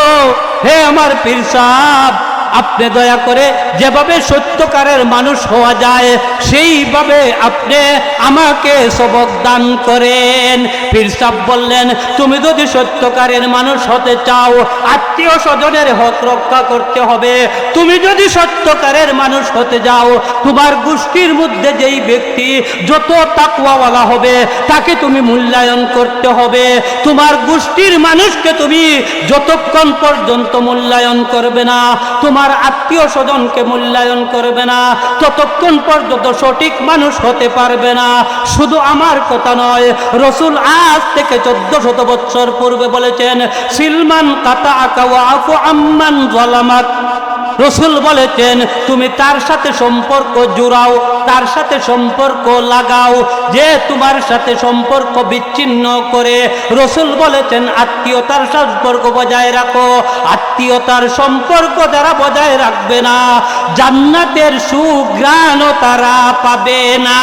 হে আমার পীর সাহেব, আপনি দয়া করে যেভাবে সত্যকারের মানুষ হওয়া যায় সেইভাবে আপনি আমাকে সবক দান করেন। পীর সাহেব বললেন, তুমি যদি সত্যকারের মানুষ হতে চাও আত্মীয় স্বজনের হক রক্ষা করতে হবে। তুমি যদি সত্যকারের মানুষ হতে যাও, তোমার গোষ্ঠীর মধ্যে যেই ব্যক্তি যত তাকওয়াওয়ালা হবে তাকে তুমি মূল্যায়ন করতে হবে। তোমার গোষ্ঠীর মানুষকে তুমি যতক্ষণ পর্যন্ত মূল্যায়ন করবে না, তোমার আত্মীয় স্বজনকে মূল্যায়ন করবে না, ততক্ষণ পর্যন্ত সঠিক মানুষ হতে পারবে না। শুধু আমার কথা নয়, রসুল আজ থেকে 1400 বছর পূর্বে বলেছেন, সিলমান কাতা আকা ওয়া আফু আম্মান যালামাক। রসুল বলেছেন তুমি তার সাথে সম্পর্ক জুড়াও, তার সাথে সম্পর্ক লাগাও যে তোমার সাথে সম্পর্ক বিচ্ছিন্ন করে। রসুল বলেছেন আত্মীয়তার সম্পর্ক বজায় রাখো। আত্মীয়তার সম্পর্ক যারা বজায় রাখবে না, জান্নাতের সুঘ্রাণও তারা পাবে না।